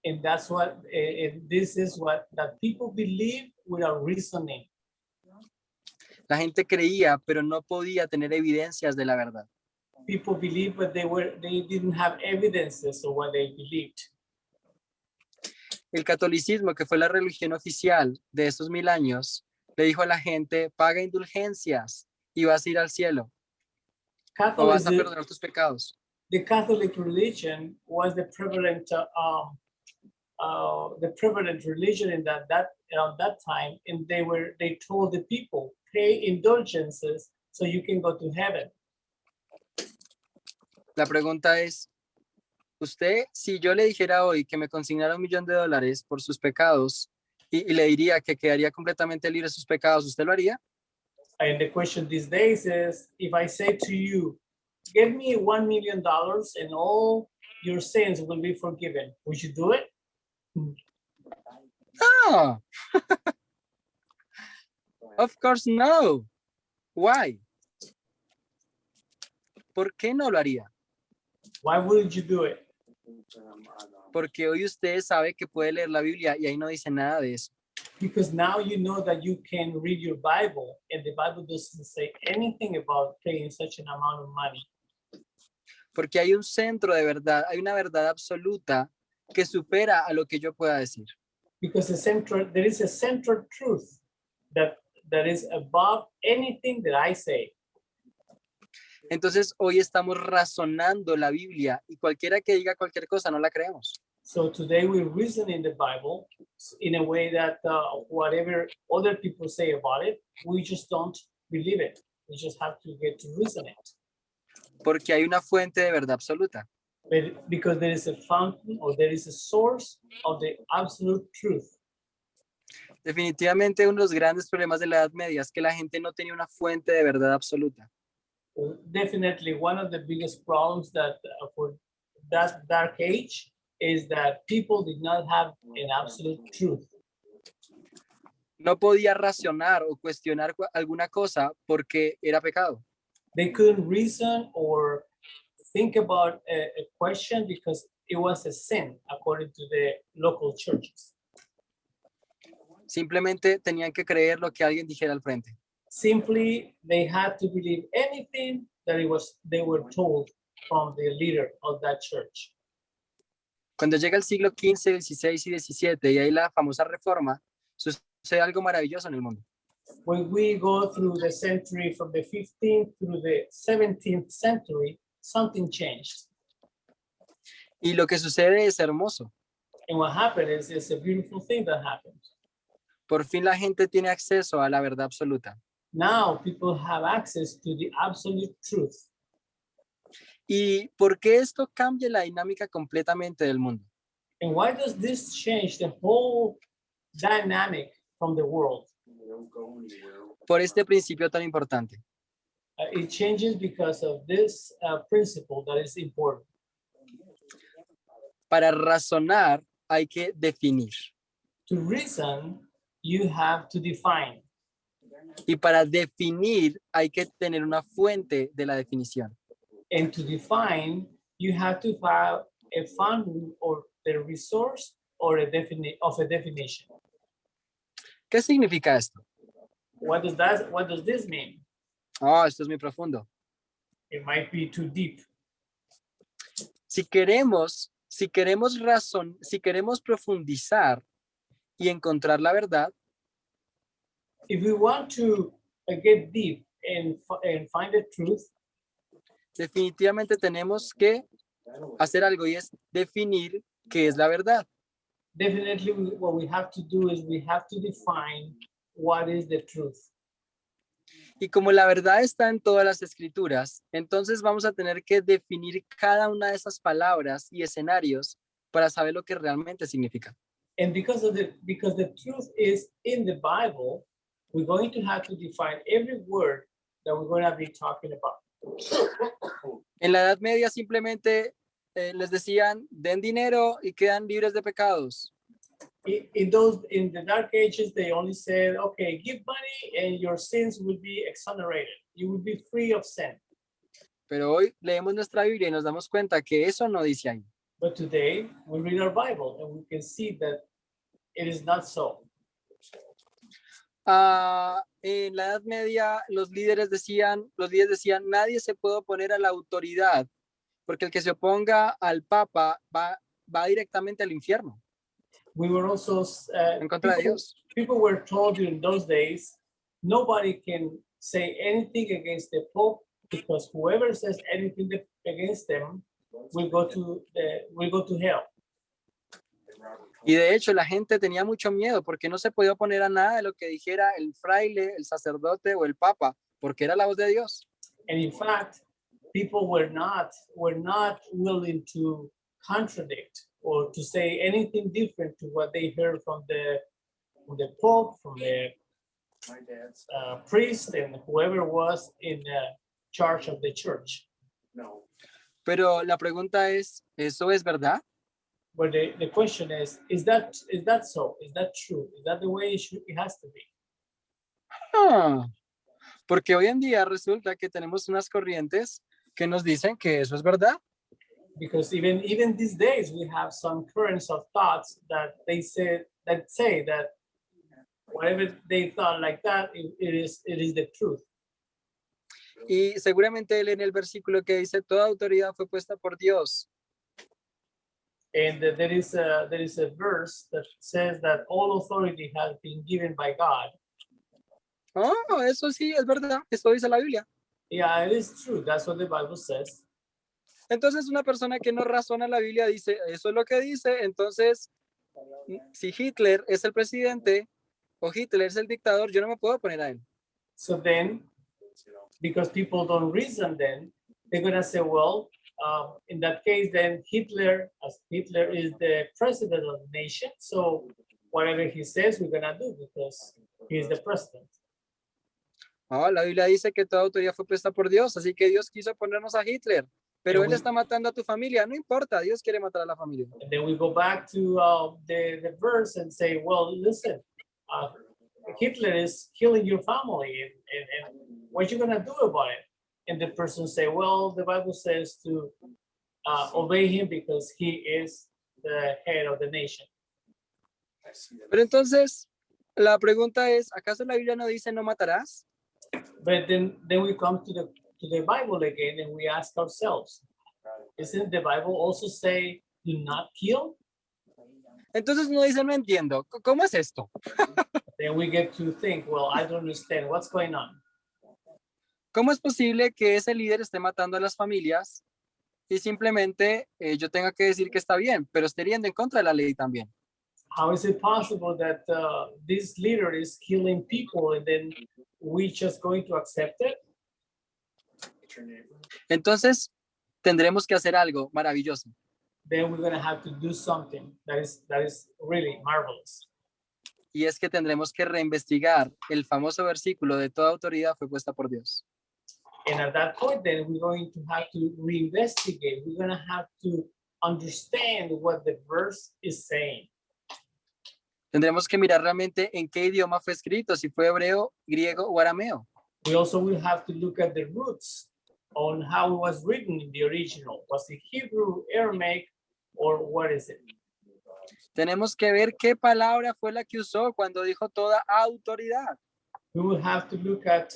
[SPEAKER 1] And that's what, and this is what that people believe without reasoning.
[SPEAKER 2] La gente creía, pero no podía tener evidencias de la verdad.
[SPEAKER 1] People believe, but they didn't have evidences of what they believed.
[SPEAKER 2] El catolicismo, que fue la religión oficial de esos 1000 años, le dijo a la gente, paga indulgencias y vas a ir al cielo, o vas a
[SPEAKER 1] Catholicism,
[SPEAKER 2] perdonar tus pecados.
[SPEAKER 1] the Catholic religion was the prevalent religion in that around that time, and they told the people, pay indulgences so you can go to heaven.
[SPEAKER 2] La pregunta es, usted, si yo le dijera hoy que me consignara $1.000.000 por sus pecados y le diría que quedaría completamente libre de sus pecados, ¿usted lo haría?
[SPEAKER 1] And the question these days is, if I say to you, give me $1 million and all your sins will be forgiven, would you do it?
[SPEAKER 2] No. Of course no. Why? ¿Por qué no lo haría?
[SPEAKER 1] Why wouldn't you do it?
[SPEAKER 2] Porque hoy usted sabe que puede leer la Biblia y ahí no dice nada de eso.
[SPEAKER 1] Because now you know that you can read your Bible, and the Bible doesn't say anything about paying such an amount of money.
[SPEAKER 2] Porque hay un centro de verdad, hay una verdad absoluta que supera a lo que yo pueda decir.
[SPEAKER 1] Because there is a central truth that is above anything that I say.
[SPEAKER 2] Entonces hoy estamos razonando la Biblia y cualquiera que diga cualquier cosa no la creemos.
[SPEAKER 1] So today we reason in the Bible in a way that whatever other people say about it, we just don't believe it. We just have to get to reason it.
[SPEAKER 2] Porque hay una fuente de verdad absoluta.
[SPEAKER 1] But because there is a fountain or there is a source of the absolute truth.
[SPEAKER 2] Definitivamente uno de los grandes problemas de la Edad Media es que la gente no tenía una fuente de verdad absoluta.
[SPEAKER 1] Definitely one of the biggest problems that for that dark age is that people did not have an absolute truth.
[SPEAKER 2] No podía razonar o cuestionar alguna cosa porque era pecado.
[SPEAKER 1] They couldn't reason or think about a question because it was a sin according to the local churches.
[SPEAKER 2] Simplemente tenían que creer lo que alguien dijera al frente.
[SPEAKER 1] Simply, they had to believe anything that they were told from the leader of that church.
[SPEAKER 2] Cuando llega el siglo XV, XVI y XVII y hay la famosa reforma, sucede algo maravilloso en el mundo.
[SPEAKER 1] When we go through the century from the 15th through the 17th century, something changed.
[SPEAKER 2] Y lo que sucede es hermoso.
[SPEAKER 1] And what happened is it's a beautiful thing that happened.
[SPEAKER 2] Por fin la gente tiene acceso a la verdad absoluta.
[SPEAKER 1] Now people have access to the absolute truth.
[SPEAKER 2] ¿Y por qué esto cambia la dinámica completamente del mundo?
[SPEAKER 1] And why does this change the whole dynamic from the world?
[SPEAKER 2] Por este principio tan importante.
[SPEAKER 1] It changes because of this principle that is important.
[SPEAKER 2] Para razonar hay que definir.
[SPEAKER 1] To reason, you have to define.
[SPEAKER 2] Y para definir hay que tener una fuente de la definición.
[SPEAKER 1] And to define, you have to have a fountain or the resource or a definition.
[SPEAKER 2] ¿Qué significa esto?
[SPEAKER 1] What does this mean?
[SPEAKER 2] Oh, esto es muy profundo.
[SPEAKER 1] It might be too deep.
[SPEAKER 2] Si queremos profundizar y encontrar la verdad,
[SPEAKER 1] If we want to get deep and find the truth,
[SPEAKER 2] definitivamente tenemos que hacer algo y es definir qué es la verdad.
[SPEAKER 1] definitely what we have to do is we have to define what is the truth.
[SPEAKER 2] Y como la verdad está en todas las escrituras, entonces vamos a tener que definir cada una de esas palabras y escenarios para saber lo que realmente significa.
[SPEAKER 1] And because the truth is in the Bible, we're going to have to define every word that we're going to be talking about.
[SPEAKER 2] En la Edad Media simplemente les decían, den dinero y quedan libres de pecados.
[SPEAKER 1] In the dark ages, they only said, okay, give money and your sins will be exonerated. You will be free of sin.
[SPEAKER 2] Pero hoy leemos nuestra Biblia y nos damos cuenta que eso no dice ahí.
[SPEAKER 1] But today we read our Bible and we can see that it is not so.
[SPEAKER 2] En la Edad Media los líderes decían, nadie se puede oponer a la autoridad, porque el que se oponga al Papa va directamente al infierno,
[SPEAKER 1] We were also,
[SPEAKER 2] en contra de Dios.
[SPEAKER 1] people were told in those days, nobody can say anything against the Pope because whoever says anything against them will go to hell.
[SPEAKER 2] Y de hecho la gente tenía mucho miedo porque no se podía oponer a nada de lo que dijera el fraile, el sacerdote o el papa, porque era la voz de Dios.
[SPEAKER 1] And in fact, people were not willing to contradict or to say anything different to what they heard from the Pope, from the priest, and whoever was in charge of the church.
[SPEAKER 2] Pero la pregunta es, ¿eso es verdad?
[SPEAKER 1] But the question is that so? Is that true? Is that the way it has to be?
[SPEAKER 2] Porque hoy en día resulta que tenemos unas corrientes que nos dicen que eso es verdad.
[SPEAKER 1] Because even these days we have some currents of thoughts that say that whatever they thought like that, it is the truth.
[SPEAKER 2] Y seguramente leen el versículo que dice, toda autoridad fue puesta por Dios.
[SPEAKER 1] And there is a verse that says that all authority has been given by God.
[SPEAKER 2] Oh, eso sí, es verdad. Eso dice la Biblia.
[SPEAKER 1] Yeah, it is true. That's what the Bible says.
[SPEAKER 2] Entonces una persona que no razona la Biblia dice, eso es lo que dice. Entonces, si Hitler es el presidente o Hitler es el dictador, yo no me puedo poner a él.
[SPEAKER 1] So then, because people don't reason, then they're gonna say, well, in that case, then Hitler is the president of the nation. So whatever he says, we're gonna do because he is the president.
[SPEAKER 2] Oh, la Biblia dice que toda autoridad fue puesta por Dios, así que Dios quiso ponernos a Hitler, pero él está matando a tu familia. No importa, Dios quiere matar a la familia.
[SPEAKER 1] And then we go back to the verse and say, well, listen, Hitler is killing your family, and what you gonna do about it? And the person say, well, the Bible says to obey him because he is the head of the nation.
[SPEAKER 2] Pero entonces, la pregunta es, ¿acaso la Biblia no dice no matarás?
[SPEAKER 1] But then we come to the Bible again and we ask ourselves, isn't the Bible also say do not kill?
[SPEAKER 2] Entonces uno dice, no entiendo, ¿cómo es esto?
[SPEAKER 1] Then we get to think, well, I don't understand what's going on.
[SPEAKER 2] ¿Cómo es posible que ese líder esté matando a las familias y simplemente yo tenga que decir que está bien, pero esté yendo en contra de la ley también?
[SPEAKER 1] How is it possible that this leader is killing people and then we just going to accept it?
[SPEAKER 2] Entonces tendremos que hacer algo maravilloso.
[SPEAKER 1] Then we're going to have to do something that is really marvelous.
[SPEAKER 2] Y es que tendremos que reinvestigar el famoso versículo de toda autoridad fue puesta por Dios.
[SPEAKER 1] And at that point, then we're going to have to reinvestigate. We're going to have to understand what the verse is saying.
[SPEAKER 2] Tendremos que mirar realmente en qué idioma fue escrito, si fue hebreo, griego o arameo.
[SPEAKER 1] We also will have to look at the roots on how it was written in the original. Was it Hebrew, Aramaic, or what is it?
[SPEAKER 2] Tenemos que ver qué palabra fue la que usó cuando dijo toda autoridad.
[SPEAKER 1] We will have to look at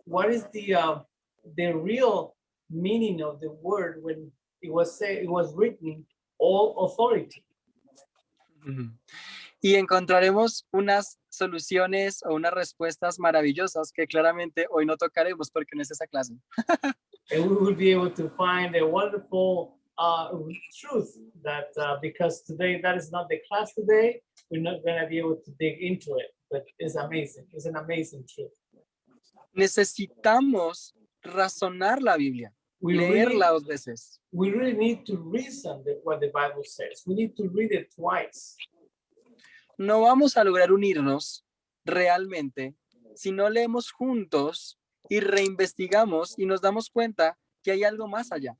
[SPEAKER 1] what is the real meaning of the word when it was written all authority.
[SPEAKER 2] Y encontraremos unas soluciones o unas respuestas maravillosas que claramente hoy no tocaremos porque no es esa clase.
[SPEAKER 1] And we will be able to find a wonderful truth that because today that is not the class today, we're not going to be able to dig into it, but it's amazing. It's an amazing truth.
[SPEAKER 2] Necesitamos razonar la Biblia, leerla 2 veces.
[SPEAKER 1] We really need to reason what the Bible says. We need to read it twice.
[SPEAKER 2] No vamos a lograr unirnos realmente si no leemos juntos y reinvestigamos y nos damos cuenta que hay algo más allá.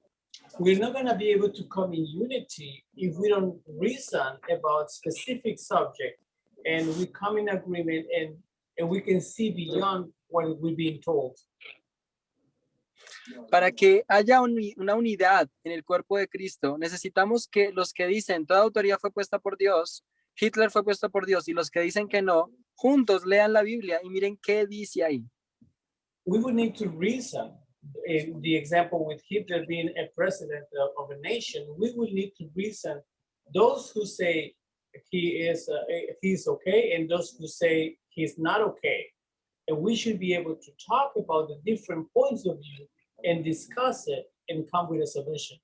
[SPEAKER 1] We're not going to be able to come in unity if we don't reason about specific subject and we come in agreement and we can see beyond what we're being told.
[SPEAKER 2] Para que haya una unidad en el cuerpo de Cristo, necesitamos que los que dicen toda autoridad fue puesta por Dios, Hitler fue puesto por Dios, y los que dicen que no, juntos lean la Biblia y miren qué dice ahí.
[SPEAKER 1] We would need to reason. In the example with Hitler being a president of a nation, we would need to reason those who say he's okay and those who say he's not okay. And we should be able to talk about the different points of view and discuss it and come with a solution.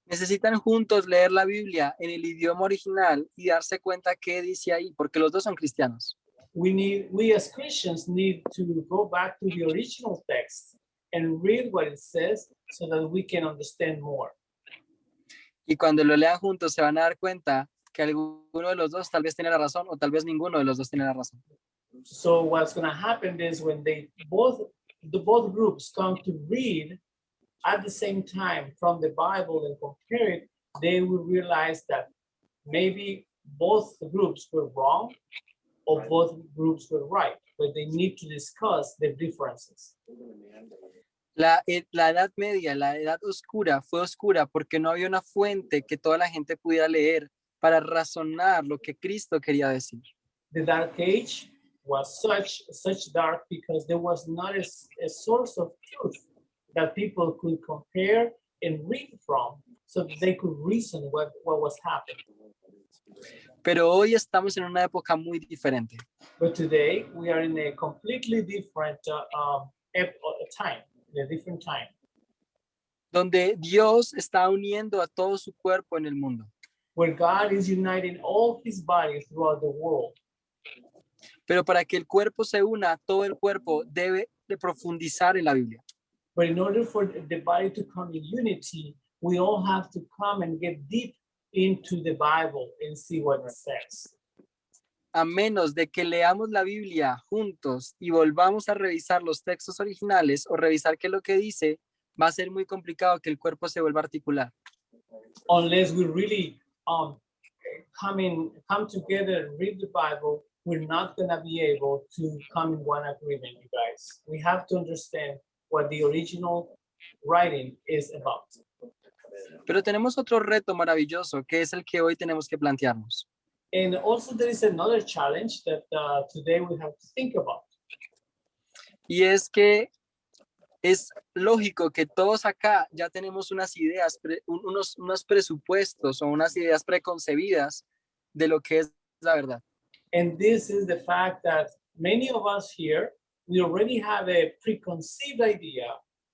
[SPEAKER 2] Necesitan juntos leer la Biblia en el idioma original y darse cuenta qué dice ahí, porque los dos son cristianos.
[SPEAKER 1] We as Christians need to go back to the original text and read what it says so that we can understand more.
[SPEAKER 2] Y cuando lo lean juntos se van a dar cuenta que alguno de los dos tal vez tiene la razón o tal vez ninguno de los dos tiene la razón.
[SPEAKER 1] So what's going to happen is when both groups come to read at the same time from the Bible and compare it, they will realize that maybe both groups were wrong or both groups were right, but they need to discuss the differences.
[SPEAKER 2] La Edad Media, la Edad Oscura, fue oscura porque no había una fuente que toda la gente pudiera leer para razonar lo que Cristo quería decir.
[SPEAKER 1] The Dark Age was such dark because there was not a source of truth that people could compare and read from so that they could reason what was happening.
[SPEAKER 2] Pero hoy estamos en una época muy diferente.
[SPEAKER 1] But today we are in a completely different time, in a different time.
[SPEAKER 2] Donde Dios está uniendo a todo su cuerpo en el mundo.
[SPEAKER 1] Where God is uniting all his body throughout the world.
[SPEAKER 2] Pero para que el cuerpo se una, todo el cuerpo debe de profundizar en la Biblia.
[SPEAKER 1] But in order for the body to come in unity, we all have to come and get deep into the Bible and see what it says.
[SPEAKER 2] A menos de que leamos la Biblia juntos y volvamos a revisar los textos originales o revisar qué es lo que dice, va a ser muy complicado que el cuerpo se vuelva a articular.
[SPEAKER 1] Unless we really come together and read the Bible, we're not going to be able to come in one agreement, you guys. We have to understand what the original writing is about.
[SPEAKER 2] Pero tenemos otro reto maravilloso que es el que hoy tenemos que plantearnos.
[SPEAKER 1] And also there is another challenge that today we have to think about.
[SPEAKER 2] Y es que es lógico que todos acá ya tenemos unas ideas, unos presupuestos o unas ideas preconcebidas de lo que es la verdad.
[SPEAKER 1] And this is the fact that many of us here, we already have a preconceived idea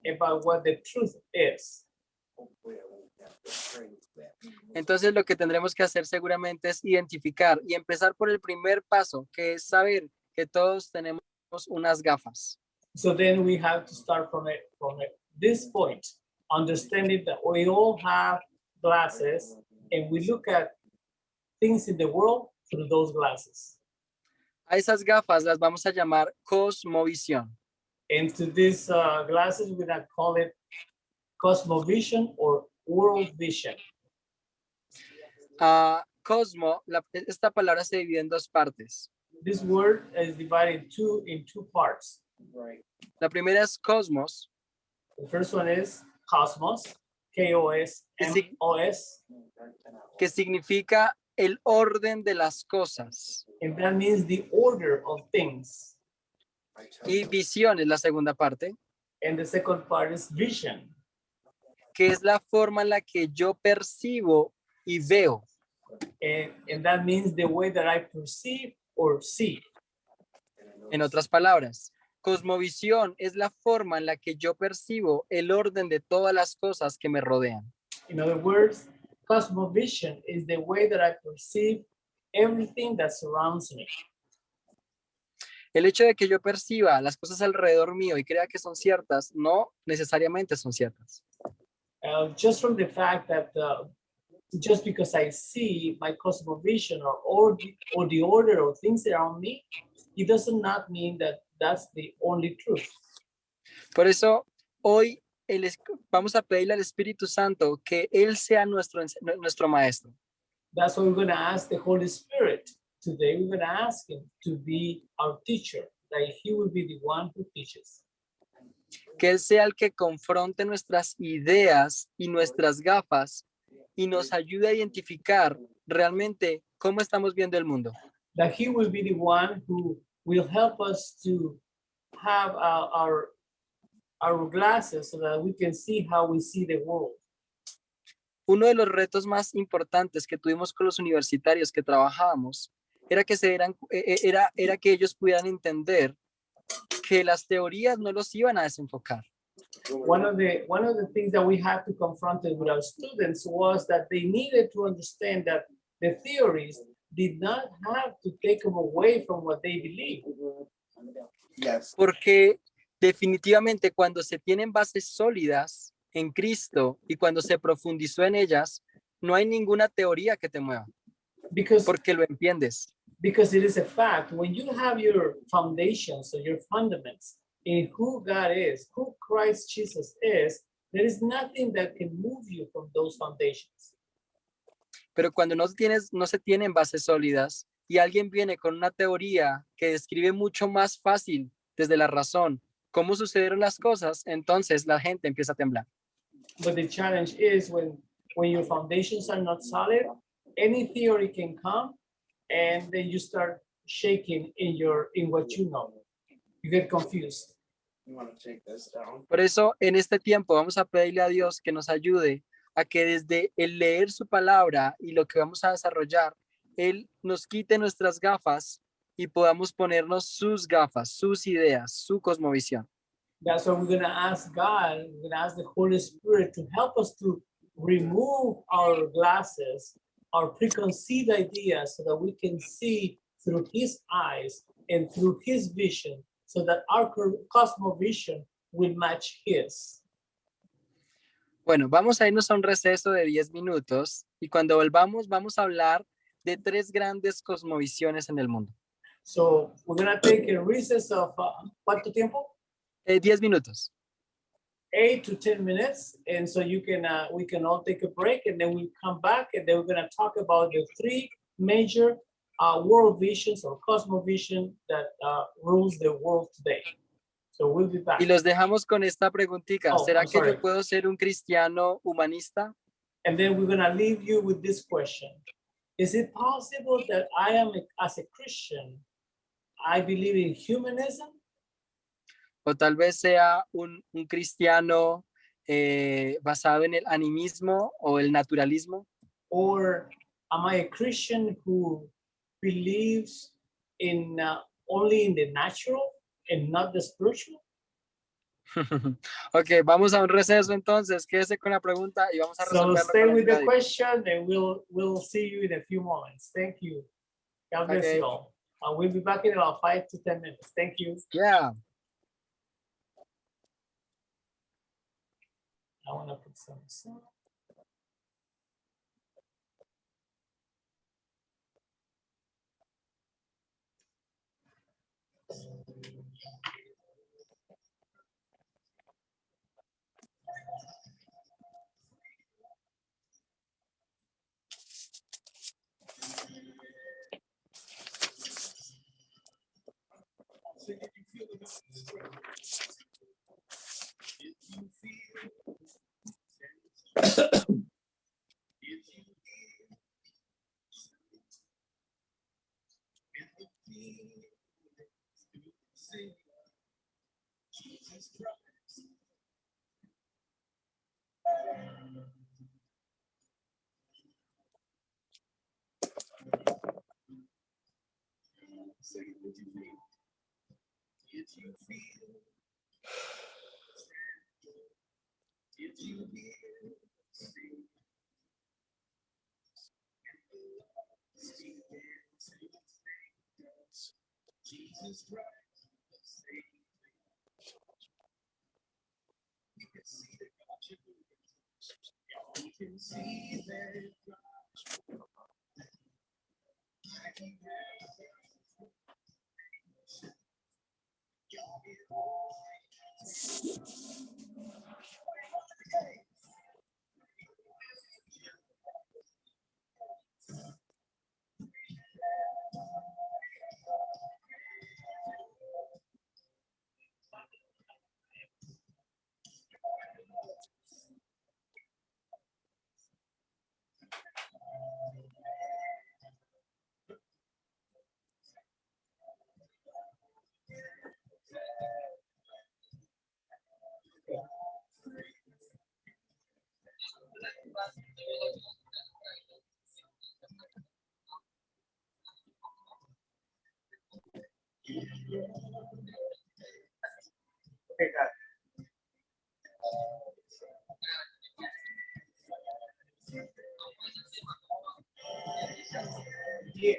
[SPEAKER 1] about what the truth is.
[SPEAKER 2] Entonces lo que tendremos que hacer seguramente es identificar y empezar por el primer paso, que es saber que todos tenemos unas gafas.
[SPEAKER 1] So then we have to start from this point, understanding that we all have glasses and we look at things in the world through those glasses.
[SPEAKER 2] A esas gafas las vamos a llamar cosmovisión.
[SPEAKER 1] And to these glasses, we're going to call it cosmovision or world vision.
[SPEAKER 2] Cosmo, esta palabra se divide en dos partes.
[SPEAKER 1] This word is divided in two parts.
[SPEAKER 2] La primera es cosmos.
[SPEAKER 1] The first one is cosmos, K-O-S-M-O-S.
[SPEAKER 2] Que significa el orden de las cosas.
[SPEAKER 1] And that means the order of things.
[SPEAKER 2] Y visión es la segunda parte.
[SPEAKER 1] And the second part is vision.
[SPEAKER 2] Que es la forma en la que yo percibo y veo.
[SPEAKER 1] And that means the way that I perceive or see.
[SPEAKER 2] En otras palabras, cosmovisión es la forma en la que yo percibo el orden de todas las cosas que me rodean.
[SPEAKER 1] In other words, cosmovision is the way that I perceive everything that surrounds me.
[SPEAKER 2] El hecho de que yo perciba las cosas alrededor mío y crea que son ciertas, no necesariamente son ciertas.
[SPEAKER 1] Just from the fact that just because I see my cosmovision or the order of things around me, it does not mean that that's the only truth.
[SPEAKER 2] Por eso, hoy vamos a pedirle al Espíritu Santo que Él sea nuestro maestro.
[SPEAKER 1] That's why we're going to ask the Holy Spirit. Today, we're going to ask him to be our teacher, that he will be the one who teaches.
[SPEAKER 2] Que Él sea el que confronte nuestras ideas y nuestras gafas y nos ayude a identificar realmente cómo estamos viendo el mundo.
[SPEAKER 1] That he will be the one who will help us to have our glasses so that we can see how we see the world.
[SPEAKER 2] Uno de los retos más importantes que tuvimos con los universitarios que trabajábamos era que era que ellos pudieran entender que las teorías no los iban a desenfocar.
[SPEAKER 1] One of the things that we had to confront with our students was that they needed to understand that the theories did not have to take them away from what they believe.
[SPEAKER 4] Yes.
[SPEAKER 2] Porque definitivamente cuando se tienen bases sólidas en Cristo y cuando se profundizó en ellas, no hay ninguna teoría que te mueva,
[SPEAKER 1] Because
[SPEAKER 2] porque lo entiendes.
[SPEAKER 1] Because it is a fact, when you have your foundations or your fundaments in who God is, who Christ Jesus is, there is nothing that can move you from those foundations.
[SPEAKER 2] Pero cuando no se tienen bases sólidas y alguien viene con una teoría que describe mucho más fácil desde la razón cómo sucedieron las cosas, entonces la gente empieza a temblar.
[SPEAKER 1] But the challenge is when your foundations are not solid, any theory can come and then you start shaking in what you know. You get confused.
[SPEAKER 4] You want to take this down?
[SPEAKER 2] Por eso en este tiempo vamos a pedirle a Dios que nos ayude a que desde el leer su palabra y lo que vamos a desarrollar, Él nos quite nuestras gafas y podamos ponernos sus gafas, sus ideas, su cosmovisión.
[SPEAKER 1] That's why we're going to ask God, we're going to ask the Holy Spirit to help us to remove our glasses, our preconceived ideas, so that we can see through His eyes and through His vision, so that our cosmovision will match His.
[SPEAKER 2] Bueno, vamos a irnos a un receso de 10 minutos y cuando volvamos vamos a hablar de 3 grandes cosmovisiones en el mundo.
[SPEAKER 1] So we're going to take a recess of, ¿cuánto tiempo?
[SPEAKER 2] 10 minutos.
[SPEAKER 1] 8 to 10 minutes, and so you can we can all take a break, and then we'll come back, and then we're going to talk about the 3 major world visions or cosmovision that rules the world today. So we'll be back.
[SPEAKER 2] Y los dejamos con esta preguntita.
[SPEAKER 1] Oh,
[SPEAKER 2] ¿Será
[SPEAKER 1] I'm
[SPEAKER 2] que
[SPEAKER 1] sorry.
[SPEAKER 2] yo puedo ser un cristiano humanista?
[SPEAKER 1] And then we're going to leave you with this question. Is it possible that I am, as a Christian, I believe in humanism?
[SPEAKER 2] O tal vez sea un cristiano basado en el animismo o el naturalismo.
[SPEAKER 1] Or am I a Christian who believes in only in the natural and not the spiritual?
[SPEAKER 2] Ok, vamos a un receso entonces. Quédese con la pregunta y vamos a
[SPEAKER 1] So
[SPEAKER 2] resolverla
[SPEAKER 1] stay
[SPEAKER 2] con la
[SPEAKER 1] with the
[SPEAKER 2] ayuda de Dios.
[SPEAKER 1] question, and we'll see you in a few moments. Thank you. God bless
[SPEAKER 2] Okay.
[SPEAKER 1] you all. We'll be back in about 5 to 10 minutes. Thank you.
[SPEAKER 2] Yeah.
[SPEAKER 1] I want to put some sound. Okay, got it. Yeah.